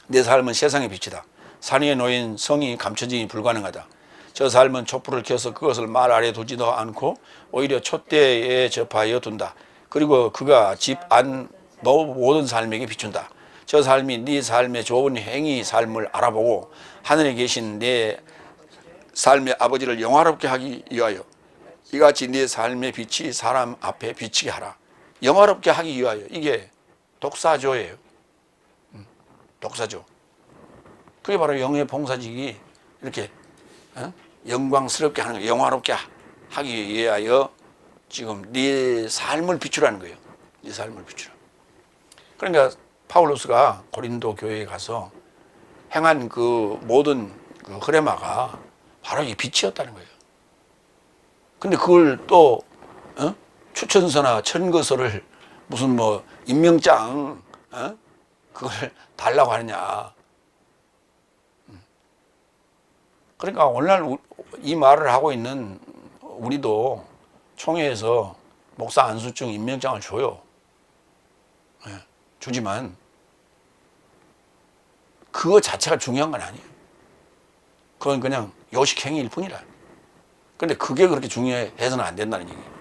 내 삶은 세상의 빛이다. 산 위에 놓인 성이 감춰지기 불가능하다. 저 삶은 촛불을 켜서 그것을 말 아래 두지도 않고 오히려 촛대에 접하여 둔다. 그리고 그가 집 안 모든 삶에게 비춘다. 저 삶이 네 삶의 좋은 행위 삶을 알아보고 하늘에 계신 내 삶의 아버지를 영화롭게 하기 위하여 이같이 네 삶의 빛이 사람 앞에 비치게 하라. 영화롭게 하기 위하여. 이게 독사조예요. 독사조. 그게 바로 영의 봉사직이 이렇게 영광스럽게 하는 거예요. 영화롭게 하기 위하여 지금 네 삶을 비추라는 거예요. 네 삶을 비추라. 그러니까 파울로스가 고린도 교회에 가서 행한 그 모든 그 흐레마가 바로 이 빛이었다는 거예요. 근데 그걸 또 추천서나 천거서를 무슨 뭐 임명장 그걸 달라고 하느냐. 그러니까 오늘날 이 말을 하고 있는 우리도 총회에서 목사 안수증 임명장을 줘요. 주지만 그거 자체가 중요한 건 아니에요. 그건 그냥 요식행위일 뿐이라. 그런데 그게 그렇게 중요해서는 안 된다는 얘기예요.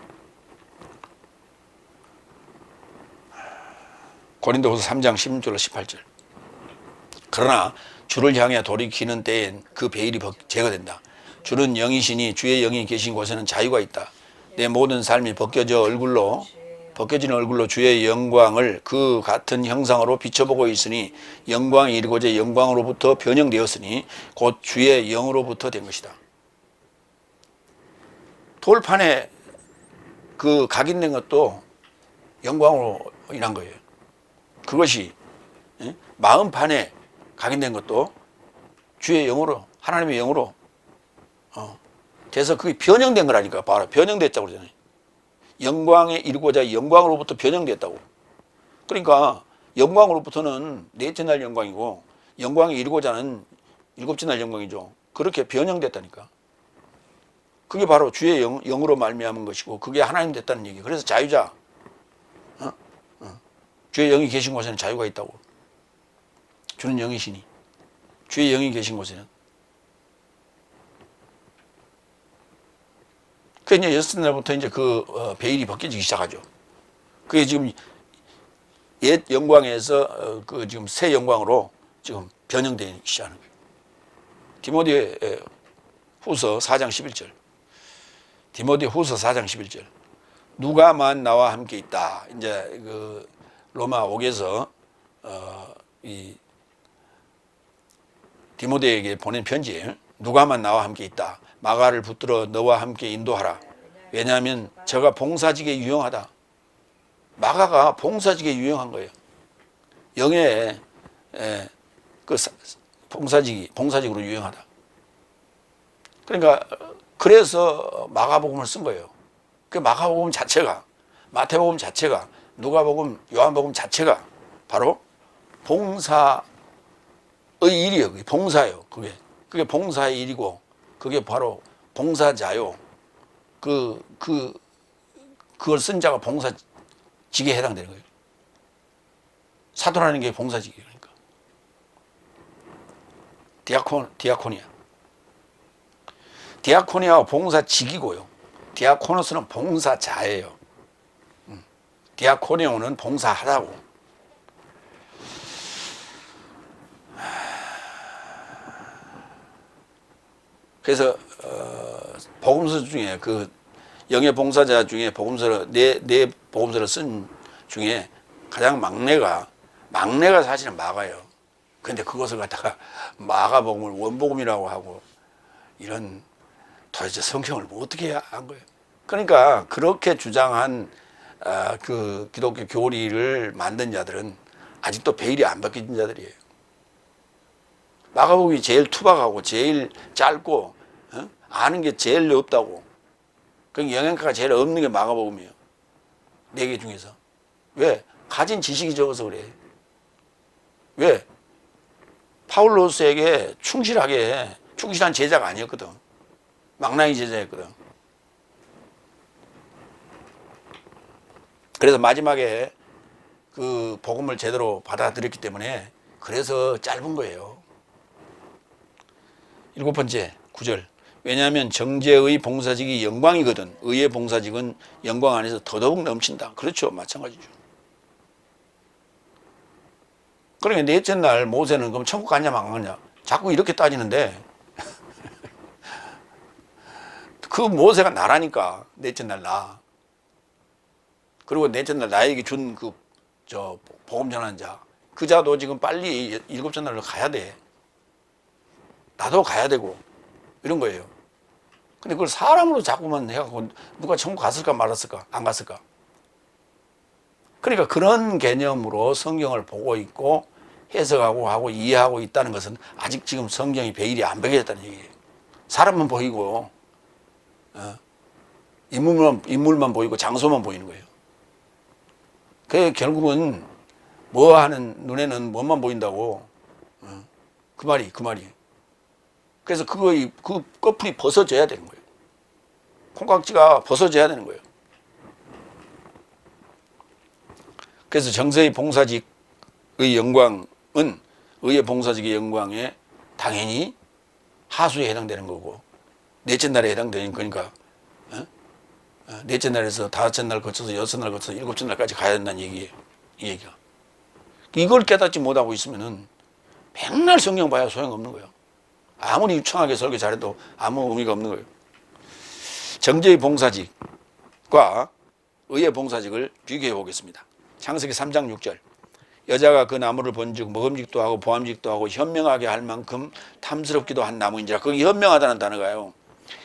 고린도후서 3장 16절로 18절. 그러나 주를 향해 돌이키는 때엔 그 베일이 제거된다. 주는 영이시니 주의 영이 계신 곳에는 자유가 있다. 내 모든 삶이 벗겨진 얼굴로 주의 영광을 그 같은 형상으로 비춰보고 있으니 영광이 이르고자 영광으로부터 변형되었으니 곧 주의 영으로부터 된 것이다. 돌판에 그 각인된 것도 영광으로 인한 거예요. 그것이 마음판에 각인된 것도 주의 영으로, 하나님의 영으로 돼서 그게 변형된 거라니까. 바로 변형됐다고 그러잖아요. 영광에 이르고자 영광으로부터 변형됐다고. 그러니까 영광으로부터는 넷째 날 영광이고 영광에 이르고자는 일곱째 날 영광이죠. 그렇게 변형됐다니까. 그게 바로 주의 영으로 말미암은 것이고 그게 하나님 됐다는 얘기예요. 그래서 자유자. 주의 영이 계신 곳에는 자유가 있다고. 주는 영이시니 주의 영이 계신 곳에는. 그 이제 여섯 날부터 이제 베일이 벗겨지기 시작하죠. 그게 지금 옛 영광에서 그 지금 새 영광으로 지금 변형되기 시작하는 거예요. 디모데 후서 4장 11절. 디모데 후서 4장 11절. 누가만 나와 함께 있다. 이제 그 로마 옥에서 이 디모데에게 보낸 편지에 누가만 나와 함께 있다. 마가를 붙들어 너와 함께 인도하라. 왜냐하면 저가 봉사직에 유용하다. 마가가 봉사직에 유용한 거예요. 영의 그 봉사직으로 유용하다. 그러니까 그래서 마가복음을 쓴 거예요. 그 마가복음 자체가, 마태복음 자체가, 누가복음, 요한복음 자체가 바로 봉사의 일이에요. 그게 봉사예요. 그게 봉사의 일이고, 그게 바로 봉사자요. 그걸 쓴 자가 봉사직에 해당되는 거예요. 사도라는 게 봉사직이에요. 그러니까 디아코니아가 봉사직이고요. 디아코노스는 봉사자예요. 디아코니오는 봉사하다고. 그래서 복음서 중에 그 영의 봉사자 중에 복음서를 네 복음서를 쓴 중에 가장 막내가 사실은 마가예요. 근데 그것을 갖다가 마가복음을 원복음이라고 하고 이런 도대체 성경을 어떻게 한 거예요? 그러니까 그렇게 주장한 그 기독교 교리를 만든 자들은 아직도 베일이 안 벗겨진 자들이에요. 마가복음이 제일 투박하고 제일 짧고 아는 게 제일 없다고. 그 영양가가 제일 없는 게 마가복음이에요. 4개 중에서. 왜? 가진 지식이 적어서 그래. 왜? 파울로스에게 충실한 제자가 아니었거든. 망나니 제자였거든. 그래서 마지막에 그 복음을 제대로 받아들였기 때문에 그래서 짧은 거예요. 7번째 9절. 왜냐하면 정죄의 봉사직이 영광이거든 의의 봉사직은 영광 안에서 더더욱 넘친다. 그렇죠. 마찬가지죠. 그러니까 넷째 날 모세는 그럼 천국 갔냐 안 갔냐 자꾸 이렇게 따지는데 그 모세가 나라니까. 넷째 날 나. 그리고 넷째 날 나에게 준 복음 전하는 자, 그 자도 지금 빨리 7째 날로 가야 돼. 나도 가야 되고 이런 거예요. 근데 그걸 사람으로 자꾸만 해갖고 누가 천국 갔을까 말았을까 안 갔을까. 그러니까 그런 개념으로 성경을 보고 있고 해석하고 하고 이해하고 있다는 것은 아직 지금 성경이 베일이 안 벗겨졌다는 얘기예요. 사람만 보이고 인물만 보이고 장소만 보이는 거예요. 그 결국은 뭐 하는 눈에는 뭐만 보인다고. 그 말이. 그래서 그 꺼풀이 벗어져야 되는 거예요. 콩깍지가 벗어져야 되는 거예요. 그래서 정서의 봉사직의 영광은 의의 봉사직의 영광에 당연히 하수에 해당되는 거고 넷째 날에 해당되는 거니까 넷째 날에서 다섯째 날 거쳐서 여섯 날 거쳐서 일곱째 날까지 가야 된다는 얘기예요. 이 얘기가. 이걸 깨닫지 못하고 있으면은 맨날 성경 봐야 소용없는 거예요. 아무리 유창하게 설교 잘해도 아무 의미가 없는 거예요. 정죄의 봉사직과 의의 봉사직을 비교해 보겠습니다. 창세기 3장 6절. 여자가 그 나무를 본즉 먹음직도 하고 보암직도 하고 현명하게 할 만큼 탐스럽기도 한 나무인지라. 거기 현명하다는 단어가요.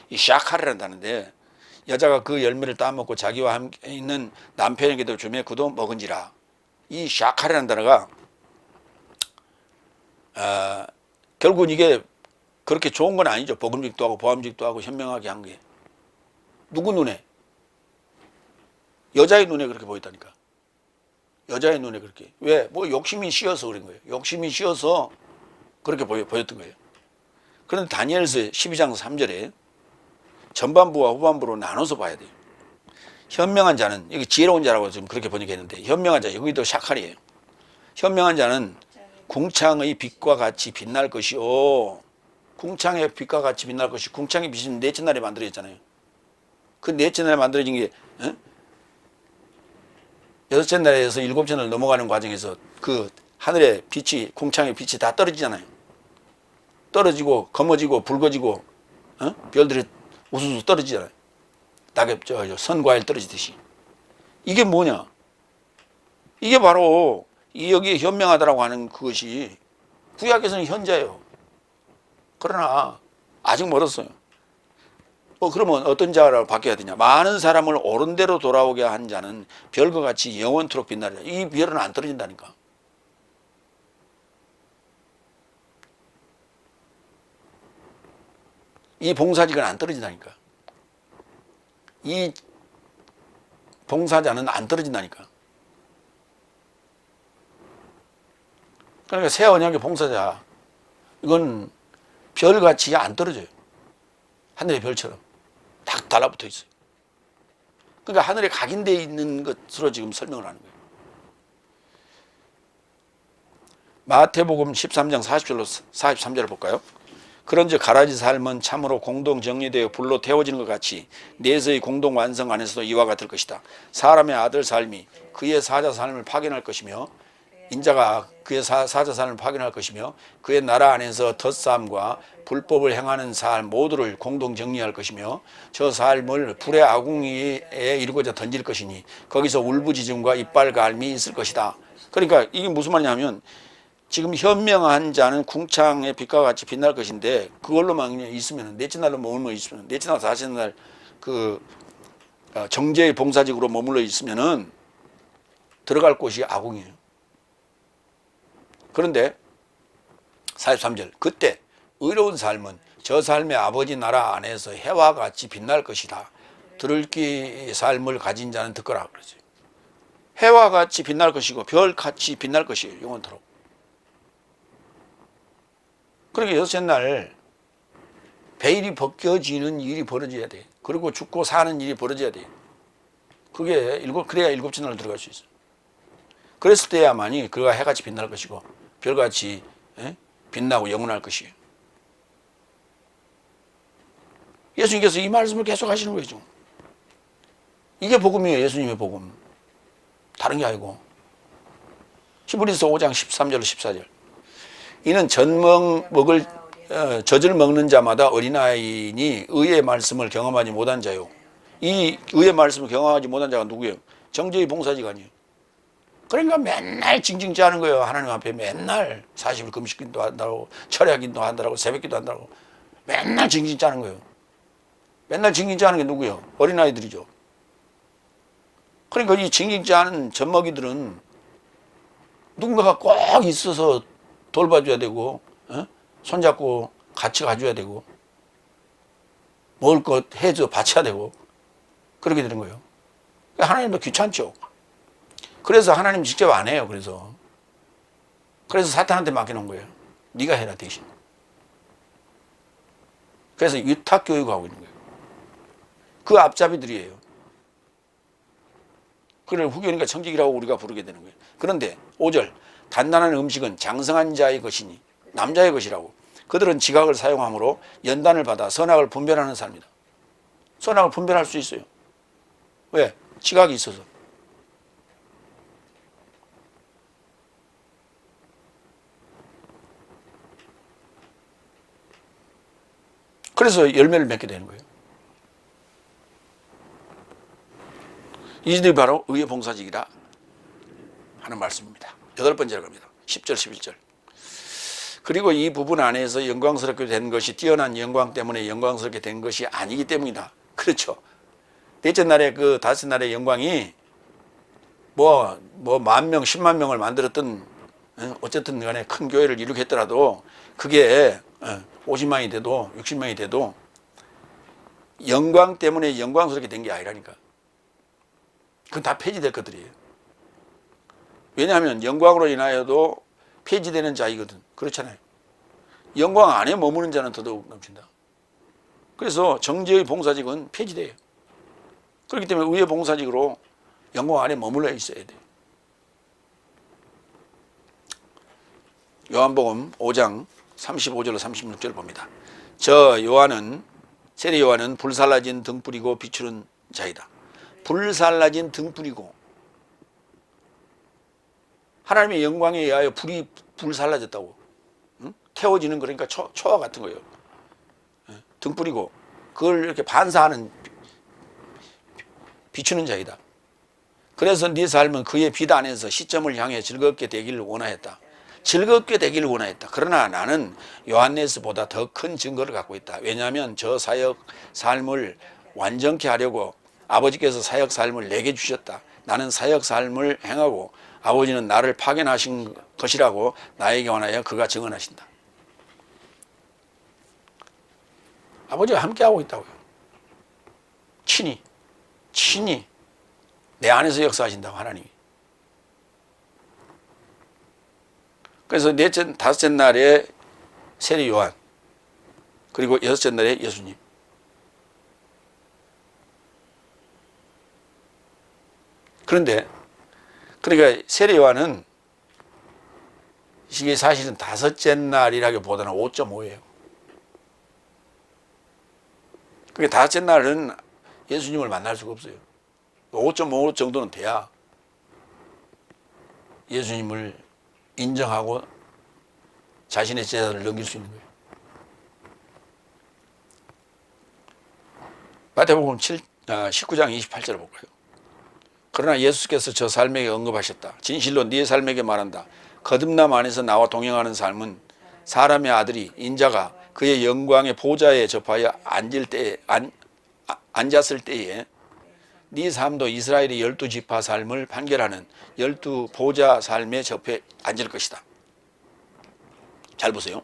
이 샤카르라는 단어인데 여자가 그 열매를 따먹고 자기와 함께 있는 남편에게도 주며 그도 먹은지라. 이 샤카르라는 단어가 결국은 이게 그렇게 좋은 건 아니죠. 먹음직도 하고 보암직도 하고 현명하게 한 게. 누구 눈에? 여자의 눈에 그렇게 보였다니까. 여자의 눈에 그렇게. 왜? 뭐 욕심이 씌어서 그런 거예요. 욕심이 씌어서 그렇게 보였던 거예요. 그런데 다니엘서 12장 3절에 전반부와 후반부로 나눠서 봐야 돼요. 현명한 자는, 여기 지혜로운 자라고 지금 그렇게 번역했는데, 현명한 자, 여기도 샤칼이에요. 현명한 자는 궁창의 빛과 같이 빛날 것이요. 궁창의 빛과 같이 빛날 것이, 궁창의 빛은 넷째 날에 만들어졌잖아요. 그 넷째 날에 만들어진 게 여섯째 날에서 일곱째 날 넘어가는 과정에서 그 하늘의 빛이, 궁창의 빛이 다 떨어지잖아요. 떨어지고 검어지고 붉어지고 별들이 우수수 떨어지잖아요. 낙엽, 선과일 떨어지듯이. 이게 뭐냐? 이게 바로 여기에 현명하다라고 하는 그것이 구약에서는 현자예요. 그러나 아직 멀었어요. 그러면 어떤 자라고 바뀌어야 되냐? 많은 사람을 옳은 대로 돌아오게 한 자는 별과 같이 영원토록 빛나리라. 이 별은 안 떨어진다니까. 이 봉사직은 안 떨어진다니까. 이 봉사자는 안 떨어진다니까. 그러니까 새 언약의 봉사자, 이건 별같이 안 떨어져요. 하늘의 별처럼 딱 달라붙어 있어요. 그러니까 하늘에 각인되어 있는 것으로 지금 설명을 하는 거예요. 마태복음 13장 40절로 43절을 볼까요? 그런즉 가라지 삶은 참으로 공동 정리되어 불로 태워지는 것 같이 내에서의 공동 완성 안에서도 이와 같을 것이다. 사람의 아들 삶이 그의 사자 삶을 파견할 것이며 인자가 그의 사자 삶을 파견할 것이며 그의 나라 안에서 덧삶과 불법을 행하는 삶 모두를 공동 정리할 것이며 저 삶을 불의 아궁이에 이르고자 던질 것이니 거기서 울부짖음과 이빨 갈미 있을 것이다. 그러니까 이게 무슨 말이냐면 지금 현명한 자는 궁창의 빛과 같이 빛날 것인데 그걸로만 있으면 넷째 날로 머물러 있으면 넷째 날 다섯째 날 그 정죄의 봉사직으로 머물러 있으면은 들어갈 곳이 아궁이에요. 그런데 43절 그때 의로운 삶은 저 삶의 아버지 나라 안에서 해와 같이 빛날 것이다. 들을 귀의 삶을 가진 자는 듣거라 그러죠. 해와 같이 빛날 것이고 별같이 빛날 것이에요. 영원토록. 그러니까 여섯째 날 베일이 벗겨지는 일이 벌어져야 돼. 그리고 죽고 사는 일이 벌어져야 돼. 그래야 일곱째 날로 들어갈 수 있어요. 그랬을 때야만이 그가 해같이 빛날 것이고 별같이 빛나고 영원할 것이에요. 예수님께서 이 말씀을 계속 하시는 거죠. 이게 복음이에요. 예수님의 복음. 다른 게 아니고. 히브리서 5장 13절 14절 이는 젖을 먹는 자마다 어린아이니 의의 말씀을 경험하지 못한 자요. 이 의의 말씀을 경험하지 못한 자가 누구예요? 정죄의 봉사지간이에요. 그러니까 맨날 징징 짜는 거예요. 하나님 앞에 맨날 40일 금식기도 한다고 철야기도 한다고 새벽기도 한다고 맨날 징징 짜는 거예요. 맨날 징징 짜는 게 누구예요? 어린아이들이죠. 그러니까 이 징징 짜는 젖먹이들은 누군가가 꼭 있어서 돌봐줘야 되고 손잡고 같이 가줘야 되고 먹을 것 해줘 바쳐야 되고 그렇게 되는 거예요. 하나님도 귀찮죠. 그래서 하나님 직접 안 해요. 그래서 사탄한테 맡겨놓은 거예요. 네가 해라 대신. 그래서 위탁 교육하고 있는 거예요. 그 앞잡이들이에요. 그를 후견이가 청직이라고 우리가 부르게 되는 거예요. 그런데 5절 단단한 음식은 장성한 자의 것이니 남자의 것이라고 그들은 지각을 사용함으로 연단을 받아 선악을 분별하는 사람이다. 선악을 분별할 수 있어요. 왜? 지각이 있어서. 그래서 열매를 맺게 되는 거예요. 이들이 바로 의의 봉사직이라 하는 말씀입니다. 8번째로 갑니다. 10절 11절 그리고 이 부분 안에서 영광스럽게 된 것이 뛰어난 영광 때문에 영광스럽게 된 것이 아니기 때문이다. 그렇죠. 넷째 날에 그 다섯째 날의 영광이 뭐 10,000명 10만 명을 만들었던 어쨌든 간에 큰 교회를 이룩했더라도 그게 50만이 돼도 60만이 돼도 영광 때문에 영광스럽게 된 게 아니라니까. 그건 다 폐지될 것들이에요. 왜냐하면 영광으로 인하여도 폐지되는 자이거든. 그렇잖아요. 영광 안에 머무는 자는 더더욱 넘친다. 그래서 정죄의 봉사직은 폐지돼요. 그렇기 때문에 의의 봉사직으로 영광 안에 머물러 있어야 돼요. 요한복음 5장 35절로 36절 봅니다. 저 요한은 세례 요한은 불살라진 등불이고 비추는 자이다. 불살라진 등불이고, 하나님의 영광에 의하여 불이 불살라졌다고. 응? 태워지는 거니까 초와 같은 거예요. 등불이고, 그걸 이렇게 반사하는, 비추는 자이다. 그래서 네 삶은 그의 빛 안에서 시점을 향해 즐겁게 되기를 원하였다. 즐겁게 되기를 원하였다. 그러나 나는 요한네스보다 더 큰 증거를 갖고 있다. 왜냐하면 저 사역 삶을 완전케 하려고 아버지께서 사역 삶을 내게 주셨다. 나는 사역 삶을 행하고 아버지는 나를 파견하신 것이라고 나에게 관하여 그가 증언하신다. 아버지와 함께하고 있다고요. 친히 내 안에서 역사하신다고, 하나님이. 그래서 넷째, 다섯째 날에 세례 요한, 그리고 여섯째 날에 예수님. 그런데, 그러니까 세례 요한은 이게 사실은 다섯째 날이라기보다는 5.5예요. 그러니까 다섯째 날은 예수님을 만날 수가 없어요. 5.5 정도는 돼야 예수님을 인정하고 자신의 제자를 넘길 수 있는 거예요. 마태복음 19장 28절을 볼까요? 그러나 예수께서 저 삶에게 언급하셨다. 진실로 네 삶에게 말한다. 거듭남 안에서 나와 동행하는 삶은 사람의 아들이 인자가 그의 영광의 보좌에 접하여 앉았을 때에 네 삶도 이스라엘의 12지파 삶을 판결하는 12보좌 삶에 접해 앉을 것이다. 잘 보세요.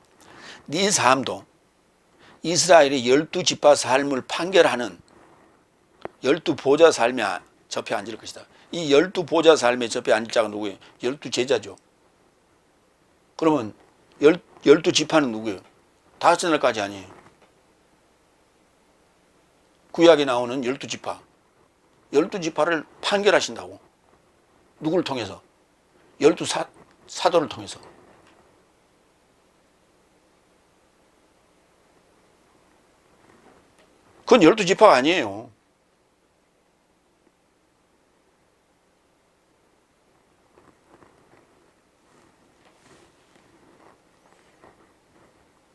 네 삶도 이스라엘의 12지파 삶을 판결하는 12보좌 삶에 접해 앉을 것이다. 이 12보좌 삶에 접해 앉을 자가 누구예요? 12제자죠. 그러면 12지파는 누구예요? 다섯째 날까지 아니에요. 구약에 나오는 12지파. 12지파를 판결하신다고. 누구를 통해서? 12사도를 통해서. 그건 12지파가 아니에요.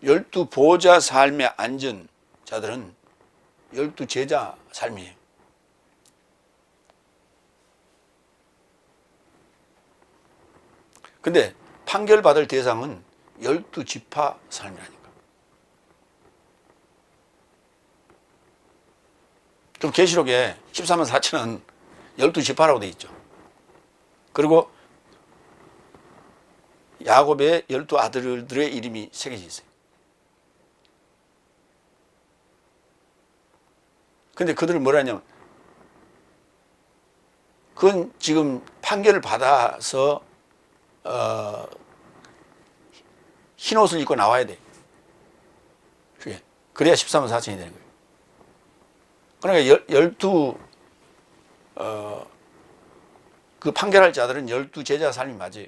열두 보좌 삶에 앉은 자들은 12제자 삶이에요. 근데 판결받을 대상은 12지파 삶이라니까. 그럼 계시록에 14만 4천은 12지파라고 되어 있죠. 그리고 야곱의 12아들들의 이름이 새겨져 있어요. 근데 그들은 뭐라 하냐면, 그건 지금 판결을 받아서 흰 옷을 입고 나와야 돼. 그래야 13만 4천이 되는 거예요. 그러니까 그 판결할 자들은 12제자 삶이 맞아요.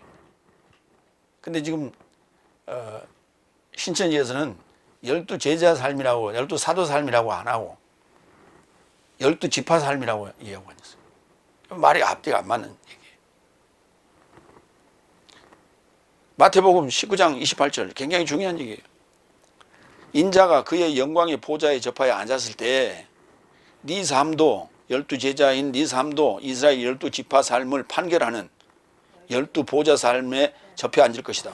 근데 지금 신천지에서는 12제자 삶이라고, 12사도 삶이라고 안 하고 12지파 삶이라고 얘기하고 있어요. 말이 앞뒤가 안 맞는 얘기예요. 마태복음 19장 28절 굉장히 중요한 얘기예요. 인자가 그의 영광의 보좌에 접하여 앉았을 때 네 삶도 12제자인 네 삶도 이스라엘 12지파 삶을 판결하는 12보좌 삶에 접해 앉을 것이다.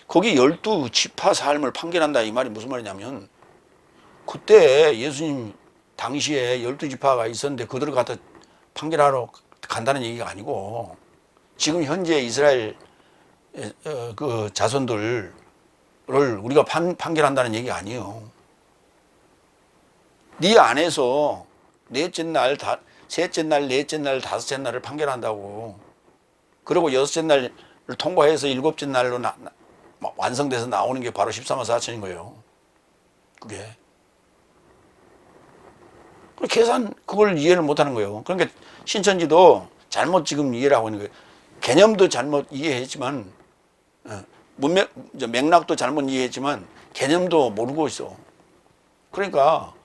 거기 12지파 삶을 판결한다 이 말이 무슨 말이냐면, 그때 예수님 당시에 12지파가 있었는데 그들을 갖다 판결하러 간다는 얘기가 아니고, 지금 현재 이스라엘 그 자손들을 우리가 판결한다는 얘기가 아니에요. 네 안에서 넷째 날, 셋째 날, 넷째 날, 다섯째 날을 판결한다고. 그리고 여섯째 날을 통과해서 일곱째 날로 완성돼서 나오는 게 바로 14만 4천인 거예요. 그게. 그걸 이해를 못하는 거예요. 그러니까 신천지도 잘못 지금 이해를 하고 있는 거예요. 개념도 잘못 이해했지만, 맥락도 잘못 이해했지만 개념도 모르고 있어. 그러니까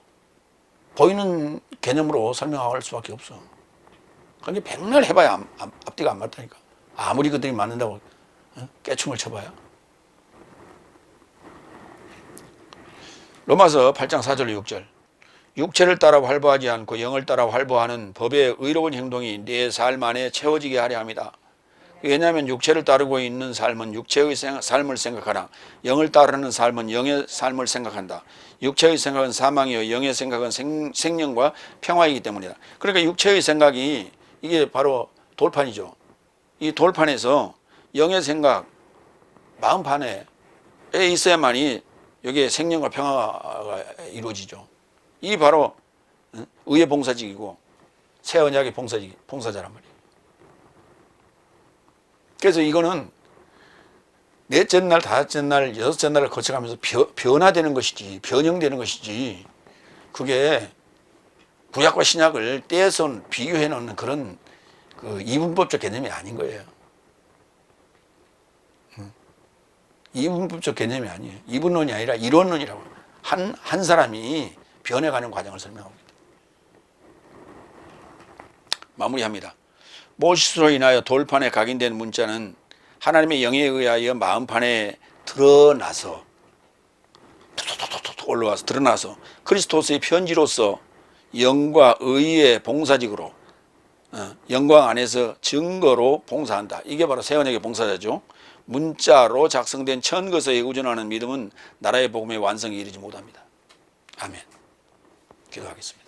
보이는 개념으로 설명할 수밖에 없어. 그러니까 백날 해봐야 앞뒤가 안 맞다니까. 아무리 그들이 맞는다고 깨충을 쳐봐야. 로마서 8장 4절 6절. 육체를 따라 활보하지 않고 영을 따라 활보하는 법의 의로운 행동이 내 삶 안에 채워지게 하려 합니다. 왜냐하면 육체를 따르고 있는 삶은 육체의 삶을 생각하나 영을 따르는 삶은 영의 삶을 생각한다. 육체의 생각은 사망이요 영의 생각은 생명과 평화이기 때문이다. 그러니까 육체의 생각이 이게 바로 돌판이죠. 이 돌판에서 영의 생각, 마음판에 있어야만이 여기에 생명과 평화가 이루어지죠. 이 바로 의의 봉사직이고 새 언약의 봉사자란 말이에요. 그래서 이거는 넷째 날, 다섯째 날, 여섯째 날을 거쳐가면서 변화되는 것이지, 변형되는 것이지, 그게 구약과 신약을 떼서 비교해 놓는 그런 그 이분법적 개념이 아닌 거예요. 이분법적 개념이 아니에요. 이분론이 아니라 이론론이라고. 한 사람이 변해가는 과정을 설명합니다. 마무리합니다. 모시스로 인하여 돌판에 각인된 문자는 하나님의 영에 의하여 마음판에 드러나서 올라와서 드러나서 그리스도스의 편지로서 영과 의의 봉사직으로 영광 안에서 증거로 봉사한다. 이게 바로 새 언약의 봉사자죠. 문자로 작성된 천거서에 의존하는 믿음은 나라의 복음의 완성에 이르지 못합니다. 아멘. 기도하겠습니다.